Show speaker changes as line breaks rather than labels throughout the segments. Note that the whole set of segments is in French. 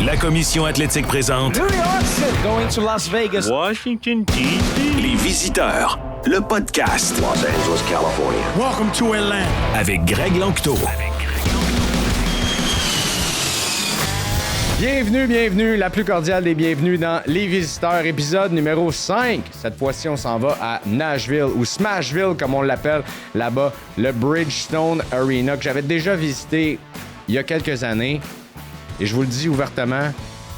La Commission athlétique présente
New York City, going to Las Vegas,
Washington, D.C.
Les Visiteurs, le podcast.
Los Angeles, California.
welcome to Atlanta.
Avec Greg Lanctot.
Bienvenue, la plus cordiale des bienvenus dans Les Visiteurs, épisode numéro 5. Cette fois-ci, on s'en va à Nashville, ou Smashville, comme on l'appelle là-bas, le Bridgestone Arena, que j'avais déjà visité il y a quelques années. Et je vous le dis ouvertement,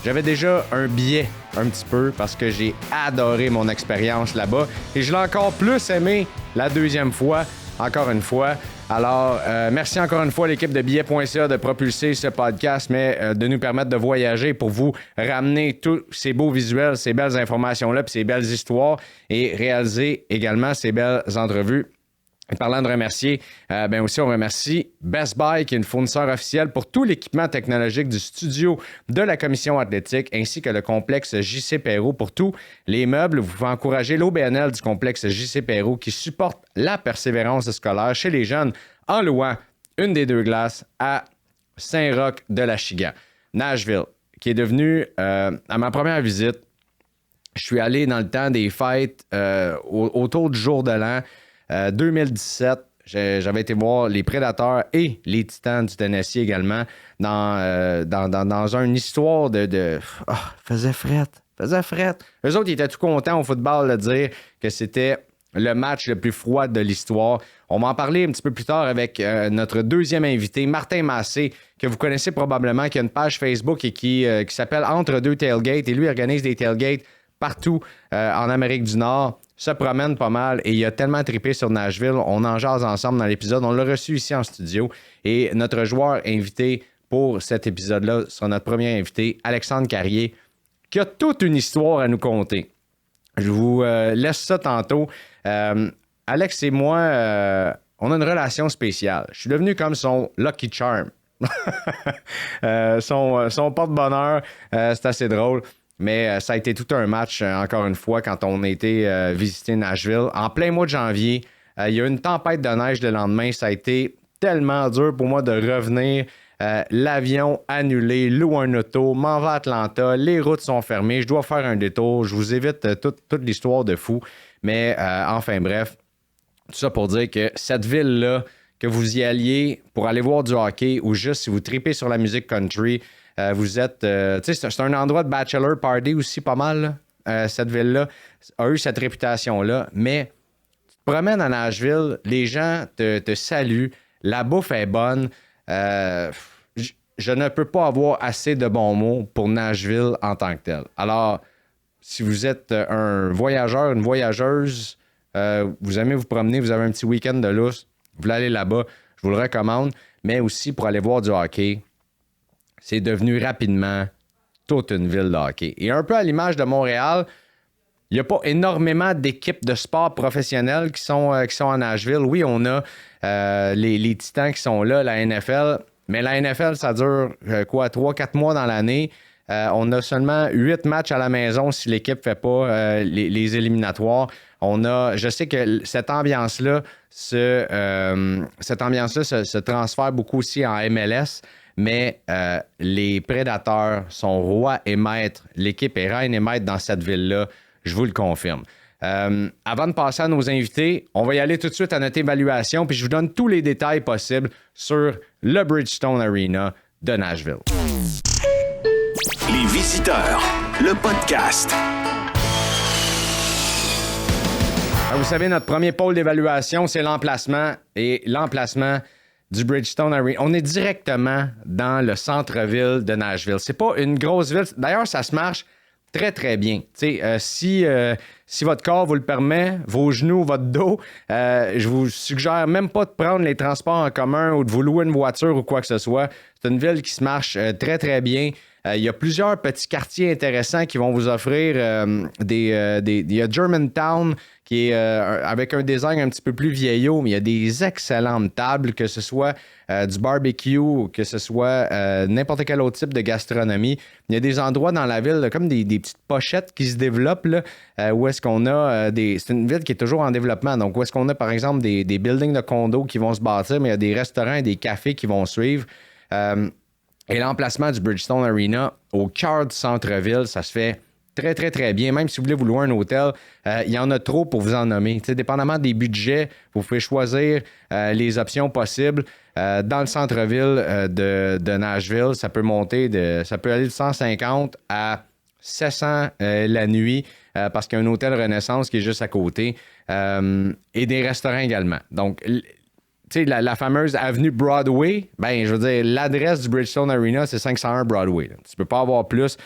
j'avais déjà un billet un petit peu parce que j'ai adoré mon expérience là-bas. Et je l'ai encore plus aimé la deuxième fois, encore une fois. Alors, merci encore une fois à l'équipe de billets.ca de propulser ce podcast, mais de nous permettre de voyager pour vous ramener tous ces beaux visuels, ces belles informations-là, puis ces belles histoires et réaliser également ces belles entrevues. Et parlant de remercier, aussi on remercie Best Buy, qui est une fournisseur officielle pour tout l'équipement technologique du studio de la Commission athlétique, ainsi que le complexe J.C. Perrault pour tous les meubles. Vous pouvez encourager l'OBNL du complexe J.C. Perrault qui supporte la persévérance scolaire chez les jeunes en louant une des deux glaces à Saint-Roch de la Chigan. Nashville, qui est devenu, à ma première visite, je suis allé dans le temps des fêtes autour du jour de l'an. 2017, j'avais été voir les Prédateurs et les Titans du Tennessee également dans une histoire faisait frette. Eux autres, ils étaient tout contents au football de dire que c'était le match le plus froid de l'histoire. On va en parler un petit peu plus tard avec notre deuxième invité, Martin Massé, que vous connaissez probablement, qui a une page Facebook et qui s'appelle Entre deux tailgates. Et lui, il organise des tailgates partout en Amérique du Nord. Se promène pas mal et il a tellement trippé sur Nashville. On en jase ensemble dans l'épisode. On l'a reçu ici en studio. Et notre joueur invité pour cet épisode-là sera notre premier invité, Alexandre Carrier, qui a toute une histoire à nous conter. Je vous laisse ça tantôt. Alex et moi, on a une relation spéciale. Je suis devenu comme son Lucky Charm. son porte-bonheur, c'est assez drôle. Mais ça a été tout un match, encore une fois, quand on a été visiter Nashville. En plein mois de janvier, il y a eu une tempête de neige le lendemain. Ça a été tellement dur pour moi de revenir. L'avion annulé, loue un auto, m'en va à Atlanta, les routes sont fermées, je dois faire un détour. Je vous évite toute l'histoire de fou. Mais enfin bref, tout ça pour dire que cette ville-là, que vous y alliez pour aller voir du hockey ou juste si vous tripez sur la musique country, vous êtes... c'est un endroit de bachelor party aussi pas mal, cette ville-là a eu cette réputation-là, mais tu te promènes à Nashville, les gens te saluent, la bouffe est bonne. Je ne peux pas avoir assez de bons mots pour Nashville en tant que tel. Alors, si vous êtes un voyageur, une voyageuse, vous aimez vous promener, vous avez un petit week-end de lousse, vous voulez aller là-bas, je vous le recommande, mais aussi pour aller voir du hockey. C'est devenu rapidement toute une ville de hockey. Et un peu à l'image de Montréal, il n'y a pas énormément d'équipes de sport professionnelles qui sont à Nashville. Oui, on a les Titans qui sont là, la NFL. Mais la NFL, ça dure 3-4 mois dans l'année. On a seulement 8 matchs à la maison si l'équipe ne fait pas les éliminatoires. Je sais que cette ambiance-là se transfère beaucoup aussi en MLS. Mais les Prédateurs sont rois et maîtres. L'équipe est reine et maître dans cette ville-là. Je vous le confirme. Avant de passer à nos invités, on va y aller tout de suite à notre évaluation. Puis je vous donne tous les détails possibles sur le Bridgestone Arena de Nashville.
Les Visiteurs, le podcast.
Vous savez, notre premier pôle d'évaluation, c'est l'emplacement. Et l'emplacement du Bridgestone Arena. On est directement dans le centre-ville de Nashville. C'est pas une grosse ville. D'ailleurs, ça se marche très, très bien. Si votre corps vous le permet, vos genoux, votre dos, je vous suggère même pas de prendre les transports en commun ou de vous louer une voiture ou quoi que ce soit. C'est une ville qui se marche très, très bien. Il y a plusieurs petits quartiers intéressants qui vont vous offrir il y a Germantown qui est avec un design un petit peu plus vieillot, mais il y a des excellentes tables, que ce soit du barbecue, que ce soit n'importe quel autre type de gastronomie. Il y a des endroits dans la ville, là, comme des petites pochettes qui se développent, là, où est-ce qu'on a c'est une ville qui est toujours en développement, donc où est-ce qu'on a, par exemple, des buildings de condos qui vont se bâtir, mais il y a des restaurants et des cafés qui vont suivre. Et l'emplacement du Bridgestone Arena au cœur du centre-ville, ça se fait très, très, très bien. Même si vous voulez vous louer un hôtel, il y en a trop pour vous en nommer. T'sais, dépendamment des budgets, vous pouvez choisir les options possibles. Dans le centre-ville de Nashville, ça peut aller de 150 à 700 la nuit parce qu'il y a un hôtel Renaissance qui est juste à côté et des restaurants également. Donc, tu sais, la fameuse avenue Broadway, ben, je veux dire, l'adresse du Bridgestone Arena, c'est 501 Broadway. Là. Tu peux pas avoir plus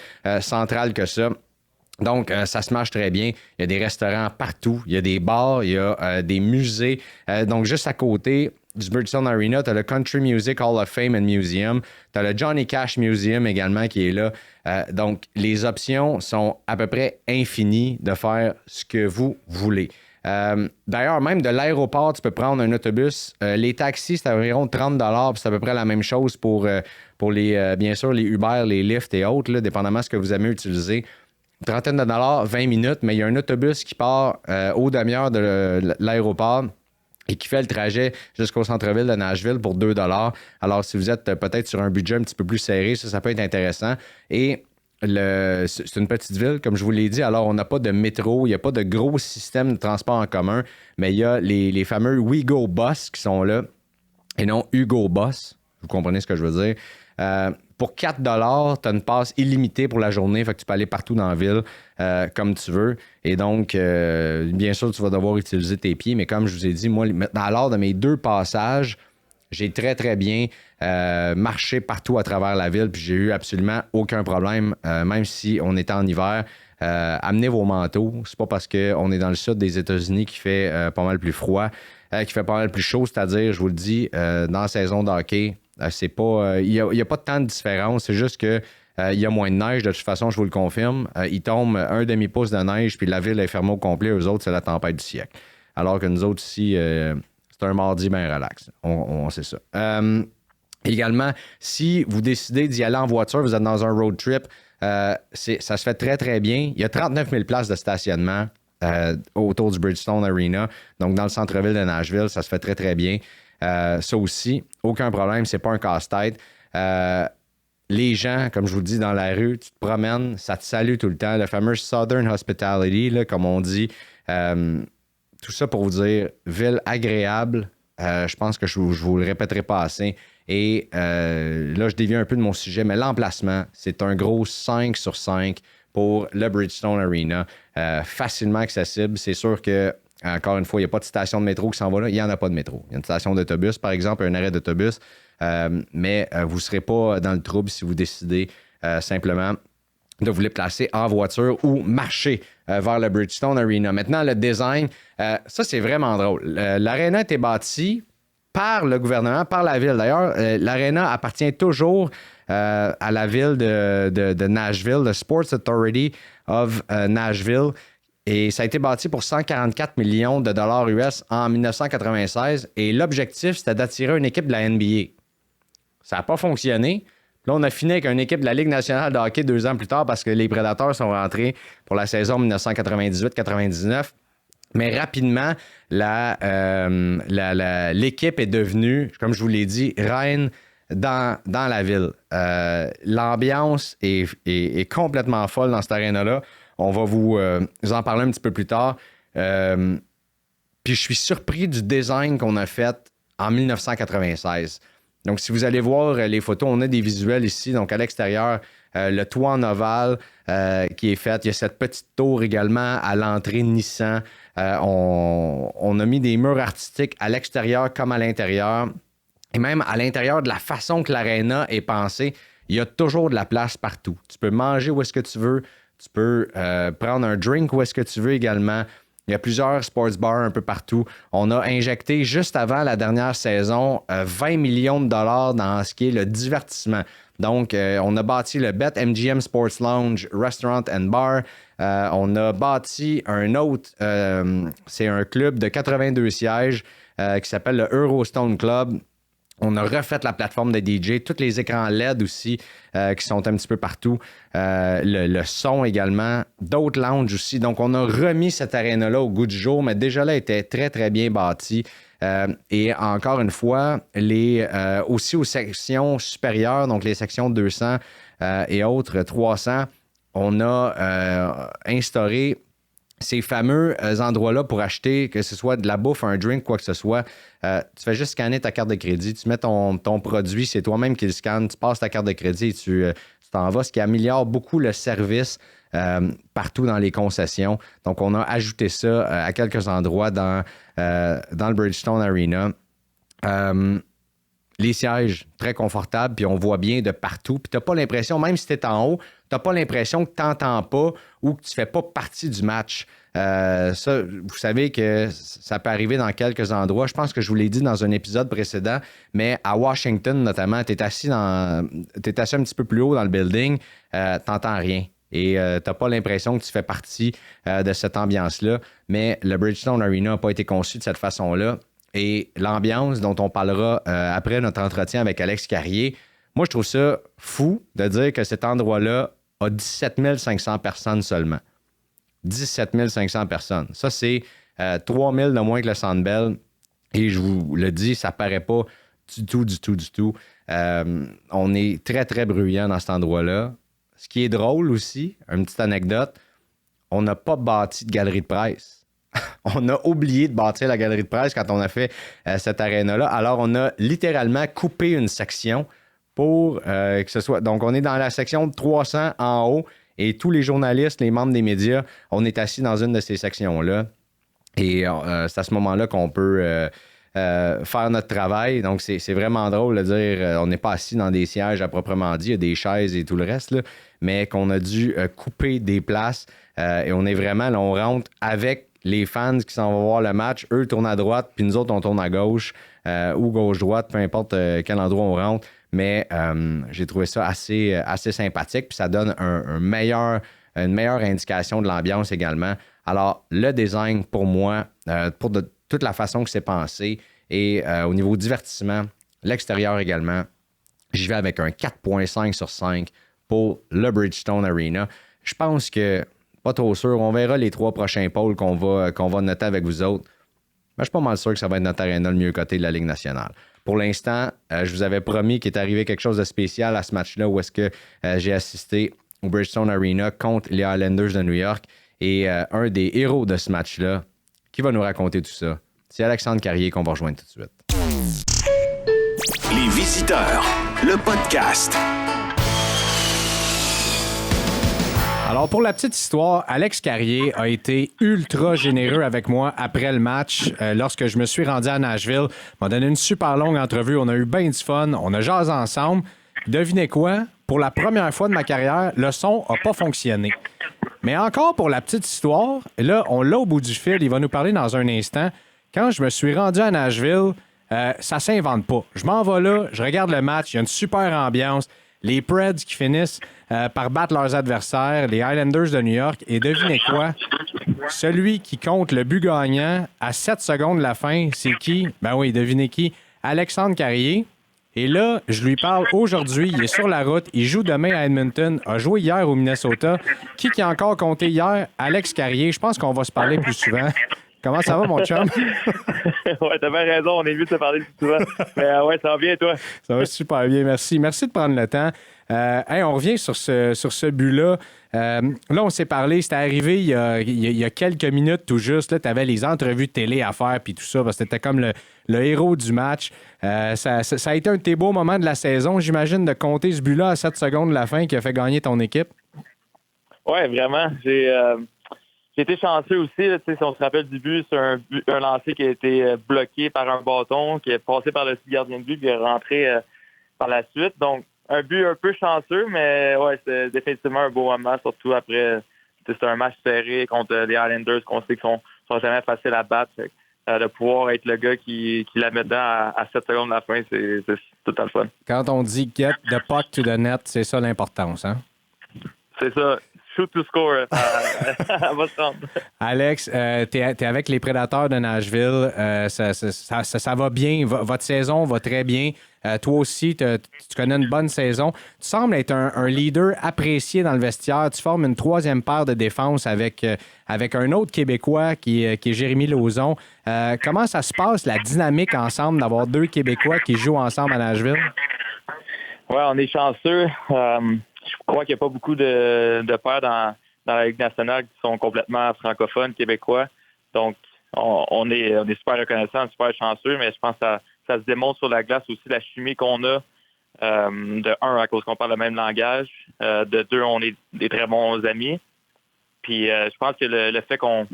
central que ça. Donc, ça se marche très bien. Il y a des restaurants partout. Il y a des bars, il y a des musées. Donc, juste à côté du Bridgestone Arena, tu as le Country Music Hall of Fame and Museum. Tu as le Johnny Cash Museum également qui est là. Donc, les options sont à peu près infinies de faire ce que vous voulez. D'ailleurs, même de l'aéroport, tu peux prendre un autobus. Les taxis, c'est environ 30 $, puis c'est à peu près la même chose pour les, bien sûr, les Uber, les Lyft et autres, là, dépendamment de ce que vous aimez utiliser. Une trentaine de dollars, 20 minutes, mais il y a un autobus qui part aux demi-heures de l'aéroport et qui fait le trajet jusqu'au centre-ville de Nashville pour 2 $. Alors, si vous êtes peut-être sur un budget un petit peu plus serré, ça peut être intéressant. Et c'est une petite ville, comme je vous l'ai dit, alors on n'a pas de métro, il n'y a pas de gros système de transport en commun, mais il y a les fameux WeGo Bus qui sont là, et non Hugo Bus, vous comprenez ce que je veux dire. Pour 4 $, tu as une passe illimitée pour la journée, fait que tu peux aller partout dans la ville comme tu veux. Et donc, bien sûr, tu vas devoir utiliser tes pieds, mais comme je vous ai dit, moi, lors de mes 2 passages, j'ai très, très bien marché partout à travers la ville, puis j'ai eu absolument aucun problème, même si on était en hiver. Amenez vos manteaux. C'est pas parce qu'on est dans le sud des États-Unis qu'il fait pas mal plus froid, qu'il fait pas mal plus chaud, c'est-à-dire, je vous le dis, dans la saison de hockey, c'est pas, il n'y a pas tant de différence, c'est juste que il y a moins de neige, de toute façon, je vous le confirme. Il tombe un demi-pouce de neige, puis la ville est fermée au complet. Eux autres, c'est la tempête du siècle. Alors que nous autres, ici, c'est un mardi bien relax. On sait ça. Également, si vous décidez d'y aller en voiture, vous êtes dans un road trip, ça se fait très, très bien. Il y a 39 000 places de stationnement autour du Bridgestone Arena. Donc, dans le centre-ville de Nashville, ça se fait très, très bien. Ça aussi, aucun problème, c'est pas un casse-tête. Les gens, comme je vous le dis, dans la rue, tu te promènes, ça te salue tout le temps. Le fameux Southern Hospitality, là, comme on dit. Tout ça pour vous dire, ville agréable. Je pense que je vous le répéterai pas assez. Et là, je dévie un peu de mon sujet, mais l'emplacement, c'est un gros 5 sur 5 pour le Bridgestone Arena. Facilement accessible. C'est sûr que, encore une fois, il n'y a pas de station de métro qui s'en va là. Il n'y en a pas de métro. Il y a une station d'autobus, par exemple, un arrêt d'autobus. Mais vous ne serez pas dans le trouble si vous décidez simplement de vous déplacer en voiture ou marcher vers le Bridgestone Arena. Maintenant, le design, ça, c'est vraiment drôle. L'aréna a été bâtie par le gouvernement, par la ville. D'ailleurs, l'aréna appartient toujours à la ville de Nashville, le Sports Authority of Nashville. Et ça a été bâti pour 144 millions de dollars US en 1996. Et l'objectif, c'était d'attirer une équipe de la NBA. Ça n'a pas fonctionné. Là, on a fini avec une équipe de la Ligue nationale de hockey 2 ans plus tard parce que les Prédateurs sont rentrés pour la saison 1998-99. Mais rapidement, l'équipe est devenue, comme je vous l'ai dit, reine dans la ville. L'ambiance est complètement folle dans cette aréna-là. On va vous en parler un petit peu plus tard. Puis je suis surpris du design qu'on a fait en 1996. Donc, si vous allez voir les photos, on a des visuels ici. Donc, à l'extérieur, le toit en ovale qui est fait. Il y a cette petite tour également à l'entrée Nissan. On a mis des murs artistiques à l'extérieur comme à l'intérieur. Et même à l'intérieur de la façon que l'aréna est pensée, il y a toujours de la place partout. Tu peux manger où est-ce que tu veux. Tu peux prendre un drink où est-ce que tu veux également. Il y a plusieurs sports bars un peu partout. On a injecté juste avant la dernière saison 20 millions de dollars dans ce qui est le divertissement. Donc, on a bâti le BetMGM Sports Lounge Restaurant and Bar. On a bâti un autre, c'est un club de 82 sièges qui s'appelle le Eurostone Club. On a refait la plateforme de DJ, tous les écrans LED aussi qui sont un petit peu partout. Le son également, d'autres lounges aussi. Donc, on a remis cette aréna-là au goût du jour, mais déjà là, elle était très, très bien bâtie. Et encore une fois, aussi aux sections supérieures, donc les sections 200 et autres 300, on a instauré ces fameux endroits-là pour acheter, que ce soit de la bouffe, un drink, quoi que ce soit. Tu fais juste scanner ta carte de crédit, tu mets ton produit, c'est toi-même qui le scanne, tu passes ta carte de crédit et tu t'en vas, ce qui améliore beaucoup le service partout dans les concessions. Donc, on a ajouté ça à quelques endroits dans le Bridgestone Arena. Les sièges, très confortables, puis on voit bien de partout. Puis tu n'as pas l'impression, même si tu es en haut, tu n'as pas l'impression que tu n'entends pas ou que tu ne fais pas partie du match. Ça, vous savez que ça peut arriver dans quelques endroits. Je pense que je vous l'ai dit dans un épisode précédent, mais à Washington, notamment, tu es assis un petit peu plus haut dans le building, tu n'entends rien. Et tu n'as pas l'impression que tu fais partie de cette ambiance-là. Mais le Bridgestone Arena n'a pas été conçu de cette façon-là. Et l'ambiance dont on parlera après notre entretien avec Alex Carrier, moi, je trouve ça fou de dire que cet endroit-là a 17 500 personnes seulement. 17 500 personnes. Ça, c'est 3 000 de moins que le Centre Bell. Et je vous le dis, ça paraît pas du tout. On est très, très bruyant dans cet endroit-là. Ce qui est drôle aussi, une petite anecdote, on n'a pas bâti de galerie de presse. On a oublié de bâtir la galerie de presse quand on a fait cette aréna-là. Alors, on a littéralement coupé une section pour que ce soit... Donc, on est dans la section 300 en haut et tous les journalistes, les membres des médias, on est assis dans une de ces sections-là. Et c'est à ce moment-là qu'on peut faire notre travail. Donc, c'est vraiment drôle de dire on n'est pas assis dans des sièges à proprement dit, il y a des chaises et tout le reste, là, mais qu'on a dû couper des places et on est vraiment... Là, on rentre avec les fans qui s'en vont voir le match, eux tournent à droite, puis nous autres, on tourne à gauche ou gauche-droite, peu importe quel endroit on rentre. Mais j'ai trouvé ça assez sympathique, puis ça donne une meilleure indication de l'ambiance également. Alors, le design, pour moi, pour toute la façon que c'est pensé, et au niveau divertissement, l'extérieur également, j'y vais avec un 4.5 sur 5 pour le Bridgestone Arena. Je pense que pas trop sûr. On verra les 3 prochains pôles qu'on va noter avec vous autres. Mais je suis pas mal sûr que ça va être notre aréna le mieux coté de la Ligue nationale. Pour l'instant, je vous avais promis qu'il est arrivé quelque chose de spécial à ce match-là où est-ce que j'ai assisté au Bridgestone Arena contre les Islanders de New York. Et un des héros de ce match-là, qui va nous raconter tout ça, c'est Alexandre Carrier qu'on va rejoindre tout de suite.
Les visiteurs, le podcast.
Alors, pour la petite histoire, Alex Carrier a été ultra généreux avec moi après le match. Lorsque je me suis rendu à Nashville, il m'a donné une super longue entrevue. On a eu bien du fun. On a jasé ensemble. Devinez quoi? Pour la première fois de ma carrière, le son n'a pas fonctionné. Mais encore pour la petite histoire, là, on l'a au bout du fil. Il va nous parler dans un instant. Quand je me suis rendu à Nashville, ça s'invente pas. Je m'en vais là, je regarde le match. Il y a une super ambiance. Les Preds qui finissent par battre leurs adversaires, les Islanders de New York. Et devinez quoi? Celui qui compte le but gagnant à 7 secondes de la fin, c'est qui? Ben oui, devinez qui? Alexandre Carrier. Et là, je lui parle aujourd'hui. Il est sur la route. Il joue demain à Edmonton. A joué hier au Minnesota. Qui a encore compté hier? Alex Carrier. Je pense qu'on va se parler plus souvent. Comment ça va, mon chum?
Ouais, t'as bien raison. On est vite de se parler plus souvent. Mais ouais, ça va bien, toi?
Ça va super bien, merci. Merci de prendre le temps. On revient sur ce but-là. Là, on s'est parlé, c'était arrivé il y a quelques minutes tout juste. Tu avais les entrevues de télé à faire puis tout ça, parce que c'était comme le héros du match. Ça a été un de tes beaux moments de la saison, j'imagine, de compter ce but-là à 7 secondes de la fin qui a fait gagner ton équipe.
Oui, vraiment. J'ai été chanceux aussi. Là, si on se rappelle du but, c'est un lancer qui a été bloqué par un bâton, qui est passé par le gardien de but, puis est rentré par la suite. Donc, un but un peu chanceux, mais ouais, c'est définitivement un beau moment, surtout après. C'est un match serré contre les Islanders qu'on sait qu'ils sont jamais faciles à battre. De pouvoir être le gars qui la met dedans à 7 secondes de la fin, c'est tout à le fun.
Quand on dit « get the puck to the net », c'est ça l'importance, hein?
C'est ça. shoot to score. Elle va se rendre.
Alex, t'es avec les Prédateurs de Nashville. Ça va bien. Votre saison va très bien. Toi aussi, tu connais une bonne saison. Tu sembles être un leader apprécié dans le vestiaire. Tu formes une troisième paire de défense avec un autre Québécois qui est Jérémy Lauzon. Comment ça se passe, la dynamique ensemble d'avoir deux Québécois qui jouent ensemble à Nashville?
Oui, on est chanceux. Je crois qu'il n'y a pas beaucoup de pairs dans la Ligue nationale qui sont complètement francophones, québécois. Donc, on est super reconnaissants, super chanceux, mais je pense que ça se démontre sur la glace aussi la chimie qu'on a. De un, à cause qu'on parle le même langage. De deux, on est des très bons amis. Puis je pense que le fait qu'on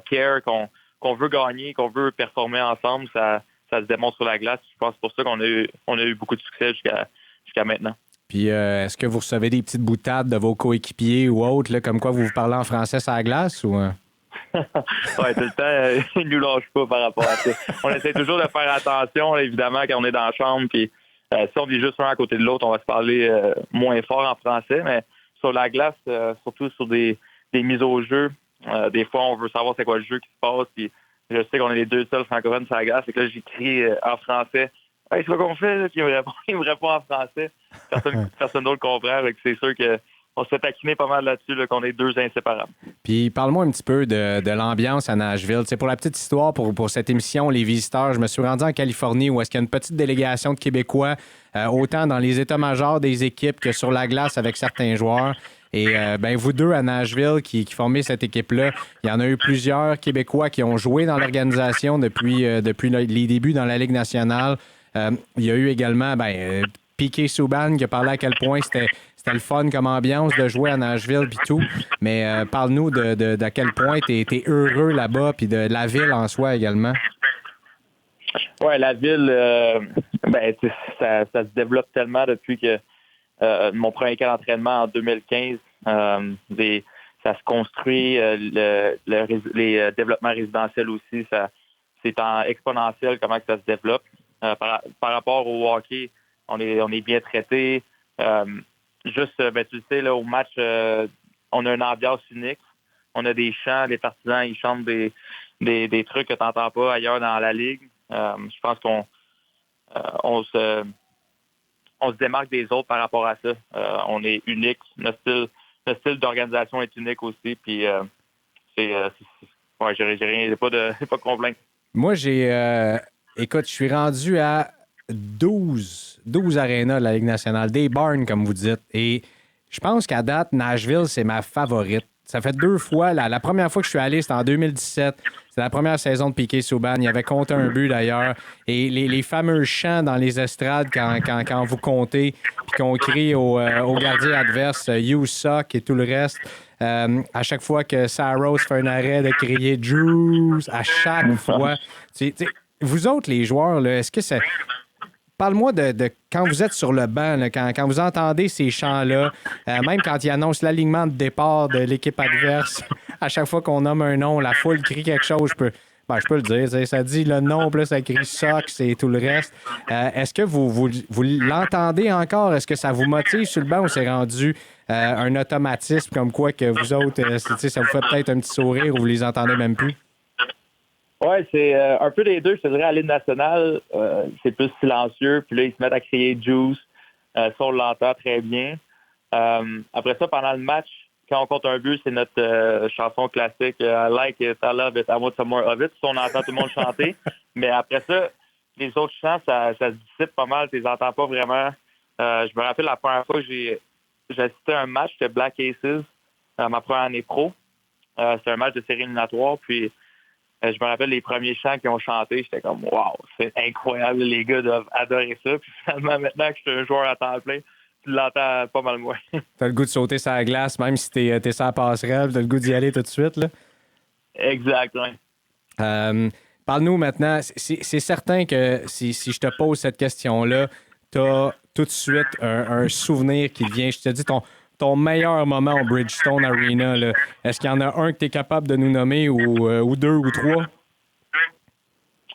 care, qu'on veut gagner, qu'on veut performer ensemble, ça se démontre sur la glace. Je pense que c'est pour ça qu'on a eu beaucoup de succès jusqu'à maintenant.
Puis, est-ce que vous recevez des petites boutades de vos coéquipiers ou autres, là, comme quoi vous parlez en français sur la glace? Ou...
Oui, tout le temps, ils ne nous lâchent pas par rapport à ça. On essaie toujours de faire attention, là, évidemment, quand on est dans la chambre. Puis, si on vit juste un à côté de l'autre, on va se parler moins fort en français. Mais sur la glace, surtout sur des mises au jeu, des fois, on veut savoir c'est quoi le jeu qui se passe. Puis, je sais qu'on est les deux seuls francophones sur la glace. Et que là, j'écris en français. Hey, c'est quoi qu'on fait? Là? Puis il me répond en français. Personne d'autre comprend. C'est sûr qu'on se fait taquiner pas mal là-dessus, là, qu'on est deux inséparables.
Puis parle-moi un petit peu de l'ambiance à Nashville. Pour la petite histoire, pour cette émission, Les Visiteurs, je me suis rendu en Californie où est-ce qu'il y a une petite délégation de Québécois, autant dans les états-majors des équipes que sur la glace avec certains joueurs. Et vous deux à Nashville qui formez cette équipe-là, il y en a eu plusieurs Québécois qui ont joué dans l'organisation depuis les débuts dans la Ligue nationale. Il y a eu également Piquet Souban qui a parlé à quel point c'était le fun comme ambiance de jouer à Nashville puis tout. Mais parle-nous d'à quel point t'es heureux là-bas puis de la ville en soi également.
Oui, la ville, ça se développe tellement depuis que mon premier camp d'entraînement en 2015. Ça se construit, les développements résidentiels aussi, c'est en exponentiel comment que ça se développe. Par rapport au hockey, on est bien traité. Tu le sais, là, au match, on a une ambiance unique. On a des chants, les partisans, ils chantent des trucs que tu n'entends pas ailleurs dans la ligue. Je pense qu'on se démarque des autres par rapport à ça. On est unique. Notre style d'organisation est unique aussi. Puis, j'ai rien, pas de complainte.
Moi, écoute, je suis rendu à 12 arénas de la Ligue nationale, des barns, comme vous dites. Et je pense qu'à date, Nashville, c'est ma favorite. Ça fait 2 fois. La première fois que je suis allé, c'était en 2017. C'est la première saison de Piquet Souban. Il avait compté un but, d'ailleurs. Et les fameux chants dans les estrades quand vous comptez puis qu'on crie au gardien adverse « You suck » et tout le reste. À chaque fois que Saros fait un arrêt de crier « Juice », à chaque fois. Vous autres, les joueurs, là, est-ce que c'est... Parle-moi de quand vous êtes sur le banc, là, quand vous entendez ces chants-là, même quand ils annoncent l'alignement de départ de l'équipe adverse, à chaque fois qu'on nomme un nom, la foule crie quelque chose, je peux le dire. Ça dit le nom, puis là, ça crie Sox et tout le reste. Est-ce que vous l'entendez encore? Est-ce que ça vous motive sur le banc ou c'est rendu un automatisme comme quoi que vous autres, ça vous fait peut-être un petit sourire ou vous les entendez même plus?
Oui, c'est un peu des deux. Je te dirais, à l'hymne national, c'est plus silencieux. Puis là, ils se mettent à crier « Juice ». Ça, on l'entend très bien. Après ça, pendant le match, quand on compte un but, c'est notre chanson classique « I like it, I love it, I want some more of it ». Ça, on entend tout le monde chanter. Mais après ça, les autres chants, ça se dissipe pas mal. Tu les entends pas vraiment. Je me rappelle la première fois que j'ai assisté à un match, c'était Black Aces, ma première année pro. C'était un match de série éliminatoire. Puis, je me rappelle les premiers chants qu'ils ont chanté, j'étais comme « Wow, c'est incroyable, les gars doivent adorer ça ». Puis finalement, maintenant que je suis un joueur à temps plein, tu l'entends pas mal moins.
T'as le goût de sauter sur la glace, même si t'es sur la passerelle, t'as le goût d'y aller tout de suite, là?
Exact, oui.
Parle-nous maintenant, c'est certain que si je te pose cette question-là, t'as tout de suite un souvenir qui vient. Je te dis ton meilleur moment au Bridgestone Arena, là. Est-ce qu'il y en a un que tu es capable de nous nommer ou 2 ou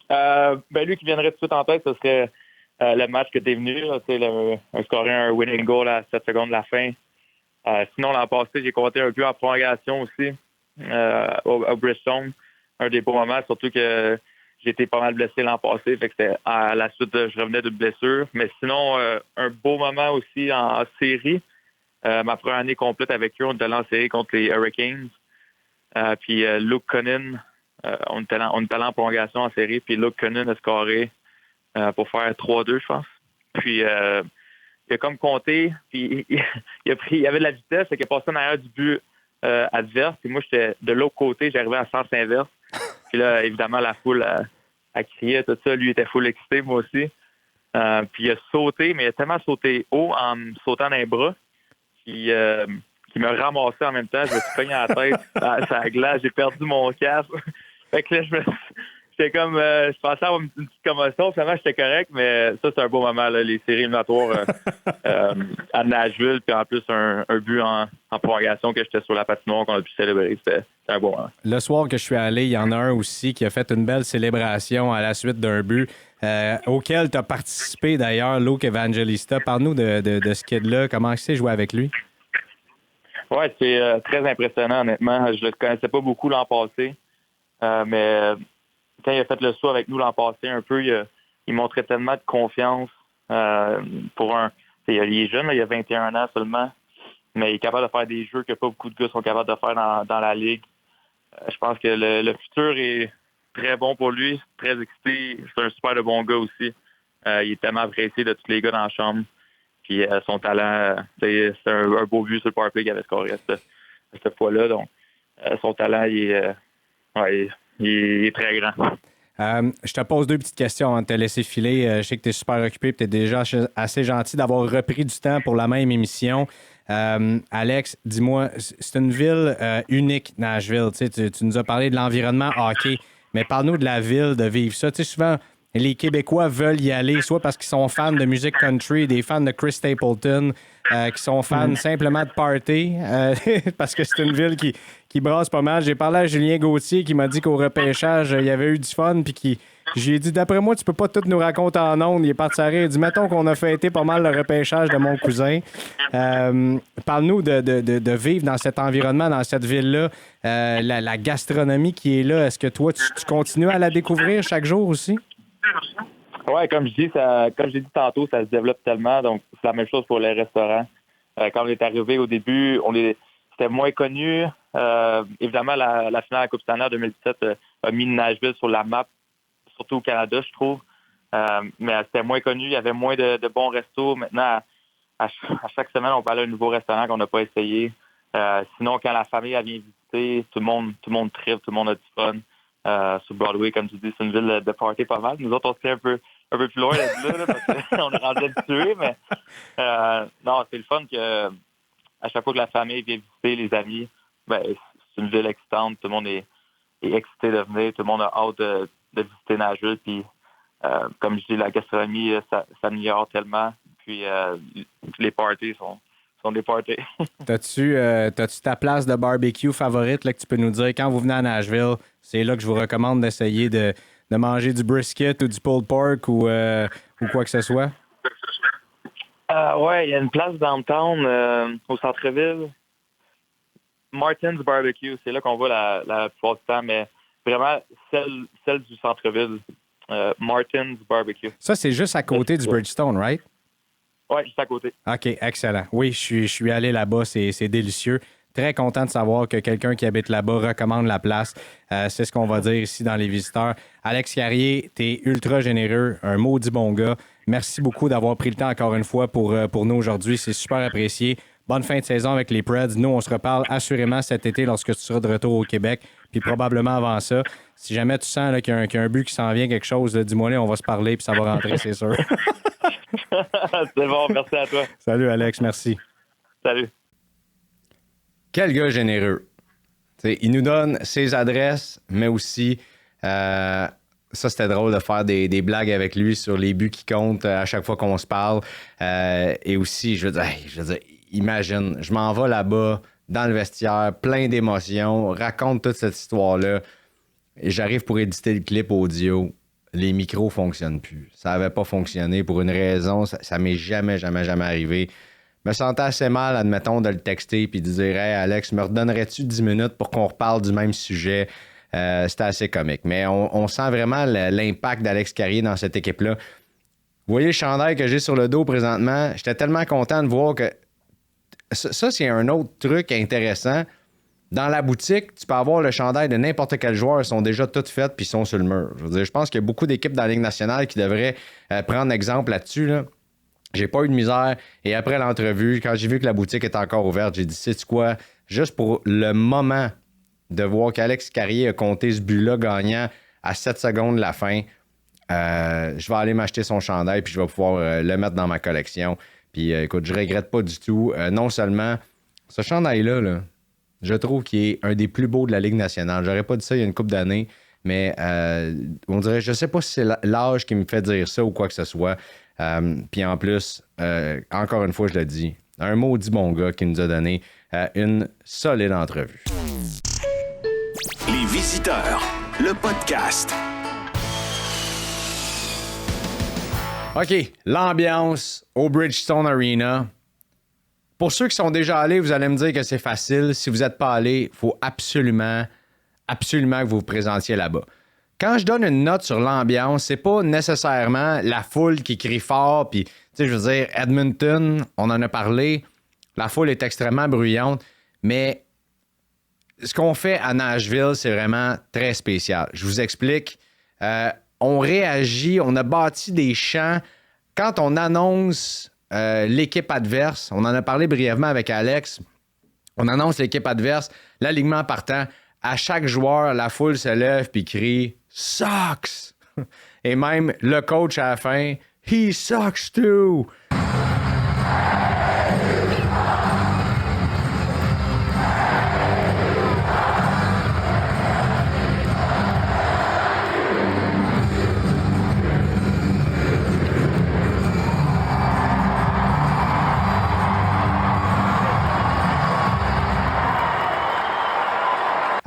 3?
Lui qui viendrait tout de suite en tête, ce serait le match que tu es venu. Un scorer un winning goal à 7 secondes de la fin. Sinon, l'an passé, j'ai compté un peu en prolongation aussi au Bridgestone. Un des beaux moments, surtout que j'ai été pas mal blessé l'an passé. Fait que c'était à la suite, je revenais d'une blessure. Mais sinon, un beau moment aussi en série. Ma première année complète avec eux, on était allé en série contre les Hurricanes. Puis Luke Connin, on était allé en prolongation en série. Puis Luke Connin a scoré pour faire 3-2, je pense. Puis il a comme compté, puis il avait de la vitesse, fait qu'il est passé en arrière du but adverse. Puis moi, j'étais de l'autre côté, j'arrivais à sens inverse. Puis là, évidemment, la foule a crié, tout ça. Lui, il était full excité, moi aussi. Puis il a sauté, mais il a tellement sauté haut en me sautant dans les bras qu'il m'a ramassé en même temps. Je me suis cogné à la tête sur la glace. J'ai perdu mon casque. Fait que là, j'étais comme, je pensais avoir une petite commotion. Finalement, j'étais correct, mais ça, c'est un beau moment, là, les séries éliminatoires à Nashville. Puis en plus, un but en prolongation que j'étais sur la patinoire qu'on a pu célébrer. C'était un beau moment.
Le soir que je suis allé, il y en a un aussi qui a fait une belle célébration à la suite d'un but auquel tu as participé d'ailleurs, Luke Evangelista. Parle-nous de ce kid-là. Comment c'est jouer avec lui?
Oui, c'est très impressionnant, honnêtement. Je le connaissais pas beaucoup l'an passé, mais quand il a fait le saut avec nous l'an passé, un peu, il montrait tellement de confiance pour un... Il est jeune, là, il a 21 ans seulement, mais il est capable de faire des jeux que pas beaucoup de gars sont capables de faire dans la Ligue. Je pense que le futur est très bon pour lui, très excité. C'est un super de bon gars aussi. Il est tellement apprécié de tous les gars dans la chambre. Puis son talent, c'est un beau but sur le powerplay qu'il avait scoré cette fois-là. Donc, son talent, il est très grand.
Je te pose deux petites questions avant de te laisser filer. Je sais que tu es super occupé et tu es déjà assez gentil d'avoir repris du temps pour la même émission. Alex, dis-moi, c'est une ville unique, Nashville. Tu nous as parlé de l'environnement hockey, mais parle-nous de la ville, de vivre ça. Tu sais, souvent, les Québécois veulent y aller, soit parce qu'ils sont fans de musique country, des fans de Chris Stapleton, qui sont fans simplement de party, parce que c'est une ville qui brasse pas mal. J'ai parlé à Julien Gauthier qui m'a dit qu'au repêchage, il y avait eu du fun, puis j'ai dit, d'après moi, tu peux pas tout nous raconter en ondes. Il est parti à rire. Il dit, mettons qu'on a fêté pas mal le repêchage de mon cousin. Parle-nous de vivre dans cet environnement, dans cette ville-là, la gastronomie qui est là. Est-ce que toi, tu continues à la découvrir chaque jour aussi?
Oui, comme j'ai dit tantôt, ça se développe tellement. Donc, c'est la même chose pour les restaurants. Quand on est arrivé au début, c'était moins connu. Évidemment, la finale de la Coupe Stanley en 2017 a mis Nashville sur la map, surtout au Canada, je trouve. Mais c'était moins connu. Il y avait moins de bons restos. Maintenant, à chaque semaine, on parle d'un nouveau restaurant qu'on n'a pas essayé. Sinon, quand la famille vient visiter, tout le monde tripe, tout le monde a du fun. Sur Broadway, comme tu dis, c'est une ville de party pas mal. Nous autres, on serait un peu plus loin de là, parce qu'on est rendu habitués, mais non, c'est le fun que à chaque fois que la famille vient visiter, les amis, ben, c'est une ville excitante, tout le monde est excité de venir, tout le monde a hâte de visiter Nashville, puis comme je dis, la gastronomie, ça s'améliore tellement, puis les parties sont des parties.
T'as-tu ta place de barbecue favorite là, que tu peux nous dire quand vous venez à Nashville? C'est là que je vous recommande d'essayer de manger du brisket ou du pulled pork ou quoi que ce soit.
Oui, il y a une place downtown au centre-ville. Martin's Barbecue, c'est là qu'on va la plupart du temps, mais vraiment celle du centre-ville. Martin's Barbecue.
Ça, c'est juste à côté du Bridgestone, right?
Oui, juste à côté.
OK, excellent. Oui, je suis allé là-bas, c'est délicieux. Très content de savoir que quelqu'un qui habite là-bas recommande la place. C'est ce qu'on va dire ici dans les visiteurs. Alex Carrier, t'es ultra généreux, un maudit bon gars. Merci beaucoup d'avoir pris le temps encore une fois pour nous aujourd'hui. C'est super apprécié. Bonne fin de saison avec les Preds. Nous, on se reparle assurément cet été lorsque tu seras de retour au Québec, puis probablement avant ça. Si jamais tu sens là, qu'il y a un but qui s'en vient, quelque chose, là, dis-moi, là, on va se parler, puis ça va rentrer, c'est sûr.
C'est bon, merci à toi.
Salut, Alex, merci.
Salut.
Quel gars généreux. T'sais, il nous donne ses adresses, mais aussi, ça c'était drôle de faire des blagues avec lui sur les buts qui comptent à chaque fois qu'on se parle. Et aussi, je veux dire, imagine, je m'en vais là-bas, dans le vestiaire, plein d'émotions, raconte toute cette histoire-là. Et j'arrive pour éditer le clip audio. Les micros fonctionnent plus. Ça n'avait pas fonctionné pour une raison. Ça m'est jamais arrivé. me sentais assez mal, admettons, de le texter puis de dire « Hey, Alex, me redonnerais-tu 10 minutes pour qu'on reparle du même sujet? » C'était assez comique. Mais on sent vraiment l'impact d'Alex Carrier dans cette équipe-là. Vous voyez le chandail que j'ai sur le dos présentement? J'étais tellement content de voir que... Ça, c'est un autre truc intéressant. Dans la boutique, tu peux avoir le chandail de n'importe quel joueur. Ils sont déjà toutes faites puis ils sont sur le mur. Je pense qu'il y a beaucoup d'équipes dans la Ligue nationale qui devraient prendre exemple là-dessus. Là. J'ai pas eu de misère. Et après l'entrevue, quand j'ai vu que la boutique était encore ouverte, j'ai dit, sais-tu quoi? Juste pour le moment de voir qu'Alex Carrier a compté ce but-là gagnant à 7 secondes de la fin, je vais aller m'acheter son chandail puis je vais pouvoir le mettre dans ma collection. Puis écoute, je regrette pas du tout. Non seulement ce chandail-là, là, je trouve qu'il est un des plus beaux de la Ligue nationale. J'aurais pas dit ça il y a une couple d'années, mais on dirait, je sais pas si c'est l'âge qui me fait dire ça ou quoi que ce soit. Puis en plus, encore une fois, je le dis, un maudit bon gars qui nous a donné une solide entrevue.
Les Visiteurs, le podcast.
OK, l'ambiance au Bridgestone Arena. Pour ceux qui sont déjà allés, vous allez me dire que c'est facile. Si vous n'êtes pas allé, il faut absolument que vous vous présentiez là-bas. Quand je donne une note sur l'ambiance, c'est pas nécessairement la foule qui crie fort. Puis, tu sais, je veux dire, Edmonton, on en a parlé. La foule est extrêmement bruyante. Mais ce qu'on fait à Nashville, c'est vraiment très spécial. Je vous explique. On réagit, on a bâti des champs. Quand on annonce l'équipe adverse, on en a parlé brièvement avec Alex, on annonce l'équipe adverse, l'alignement partant, à chaque joueur, la foule se lève puis crie « Sucks! » Et même le coach à la fin « He sucks too! »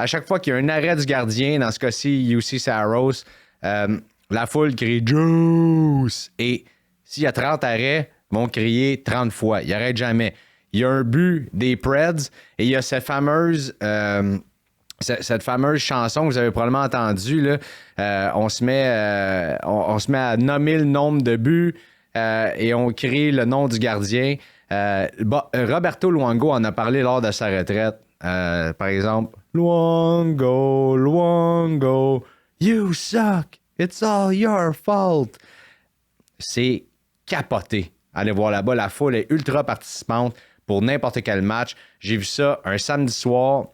À chaque fois qu'il y a un arrêt du gardien, dans ce cas-ci, UC Saros, la foule crie « Juice! » Et s'il y a 30 arrêts, ils vont crier 30 fois. Ils n'arrêtent jamais. Il y a un but des Preds et il y a cette fameuse chanson que vous avez probablement entendue. Là. On se met à nommer le nombre de buts et on crie le nom du gardien. Roberto Luongo en a parlé lors de sa retraite. Par exemple, Luongo, Luongo, you suck, it's all your fault. C'est capoté. Allez voir là-bas, la foule est ultra participante pour n'importe quel match. J'ai vu ça un samedi soir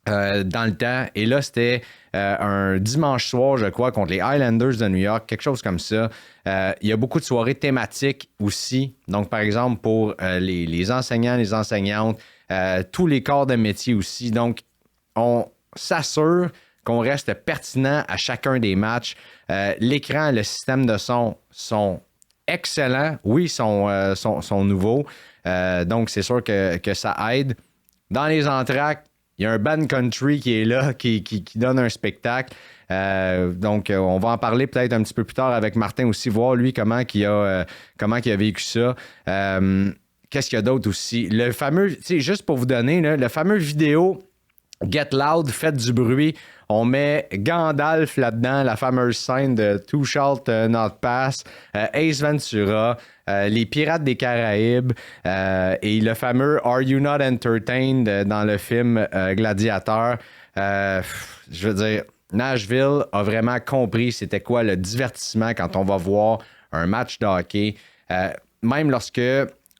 dans le temps, et là, c'était un dimanche soir, je crois, contre les Highlanders de New York, quelque chose comme ça. Il y a beaucoup de soirées thématiques aussi. Donc, par exemple, pour les enseignants, les enseignantes, tous les corps de métier aussi. Donc, on s'assure qu'on reste pertinent à chacun des matchs. L'écran, le système de son sont excellents. Oui, ils sont nouveaux. Donc, c'est sûr que ça aide. Dans les entractes, il y a un band country qui est là, qui donne un spectacle. Donc, on va en parler peut-être un petit peu plus tard avec Martin aussi, voir lui comment il a vécu ça. Qu'est-ce qu'il y a d'autre aussi? Le fameux, tu sais, juste pour vous donner, là, le fameux vidéo Get Loud, faites du bruit. On met Gandalf là-dedans, la fameuse scène de Too Short Not Pass, Ace Ventura, les Pirates des Caraïbes et le fameux Are You Not Entertained dans le film Gladiator. Je veux dire, Nashville a vraiment compris c'était quoi le divertissement quand on va voir un match de hockey. Même lorsque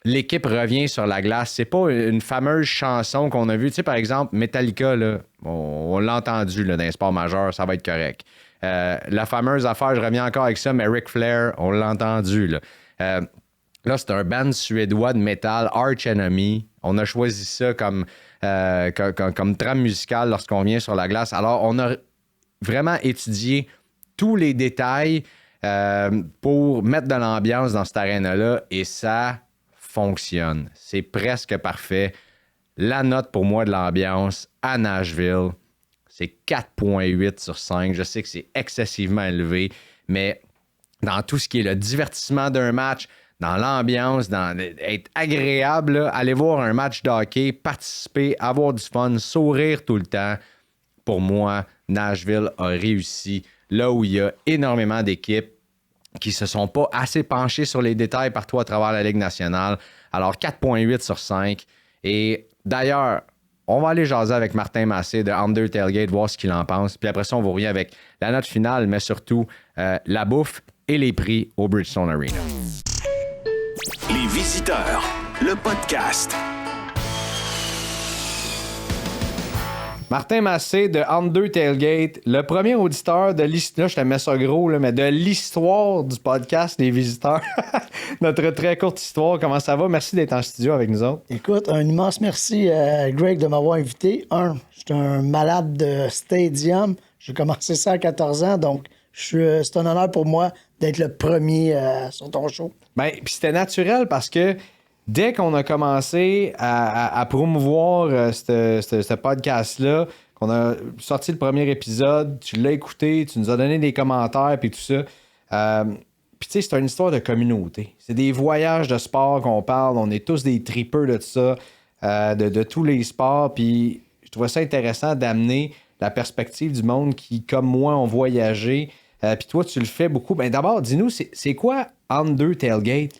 l'équipe revient sur la glace, c'est pas une fameuse chanson qu'on a vue. Tu sais, par exemple, Metallica, là, on l'a entendu là, dans les sports majeurs, ça va être correct. La fameuse affaire, je reviens encore avec ça, mais Ric Flair, on l'a entendu. Là, c'est un band suédois de métal, Arch Enemy. On a choisi ça comme trame musicale lorsqu'on vient sur la glace. Alors, on a vraiment étudié tous les détails pour mettre de l'ambiance dans cette arène-là, et ça fonctionne. C'est presque parfait. La note pour moi de l'ambiance à Nashville, c'est 4.8 sur 5. Je sais que c'est excessivement élevé, mais dans tout ce qui est le divertissement d'un match, dans l'ambiance, être agréable, là, aller voir un match de hockey, participer, avoir du fun, sourire tout le temps. Pour moi, Nashville a réussi là où il y a énormément d'équipes qui se sont pas assez penchées sur les détails partout à travers la Ligue nationale. Alors, 4,8 sur 5. Et d'ailleurs, on va aller jaser avec Martin Massé de Under Tailgate, voir ce qu'il en pense. Puis après ça, on va revenir avec la note finale, mais surtout la bouffe et les prix au Bridgestone Arena.
Les visiteurs, le podcast.
Martin Massé de Under Tailgate, le premier auditeur de l'histoire, là je te mets ça gros, là, mais de l'histoire du podcast Les Visiteurs. Notre très courte histoire, comment ça va? Merci d'être en studio avec nous autres.
Écoute, un immense merci à Greg de m'avoir invité. J'étais un malade de Stadium. J'ai commencé ça à 14 ans, donc c'est un honneur pour moi d'être le premier sur ton show.
Ben, puis c'était naturel parce que dès qu'on a commencé à promouvoir ce podcast-là, qu'on a sorti le premier épisode, tu l'as écouté, tu nous as donné des commentaires puis tout ça. Puis tu sais, c'est une histoire de communauté. C'est des voyages de sport qu'on parle. On est tous des tripeurs de ça, de tous les sports. Puis je trouvais ça intéressant d'amener la perspective du monde qui, comme moi, ont voyagé. Puis toi, tu le fais beaucoup. Ben d'abord, dis-nous, c'est quoi Under Tailgate?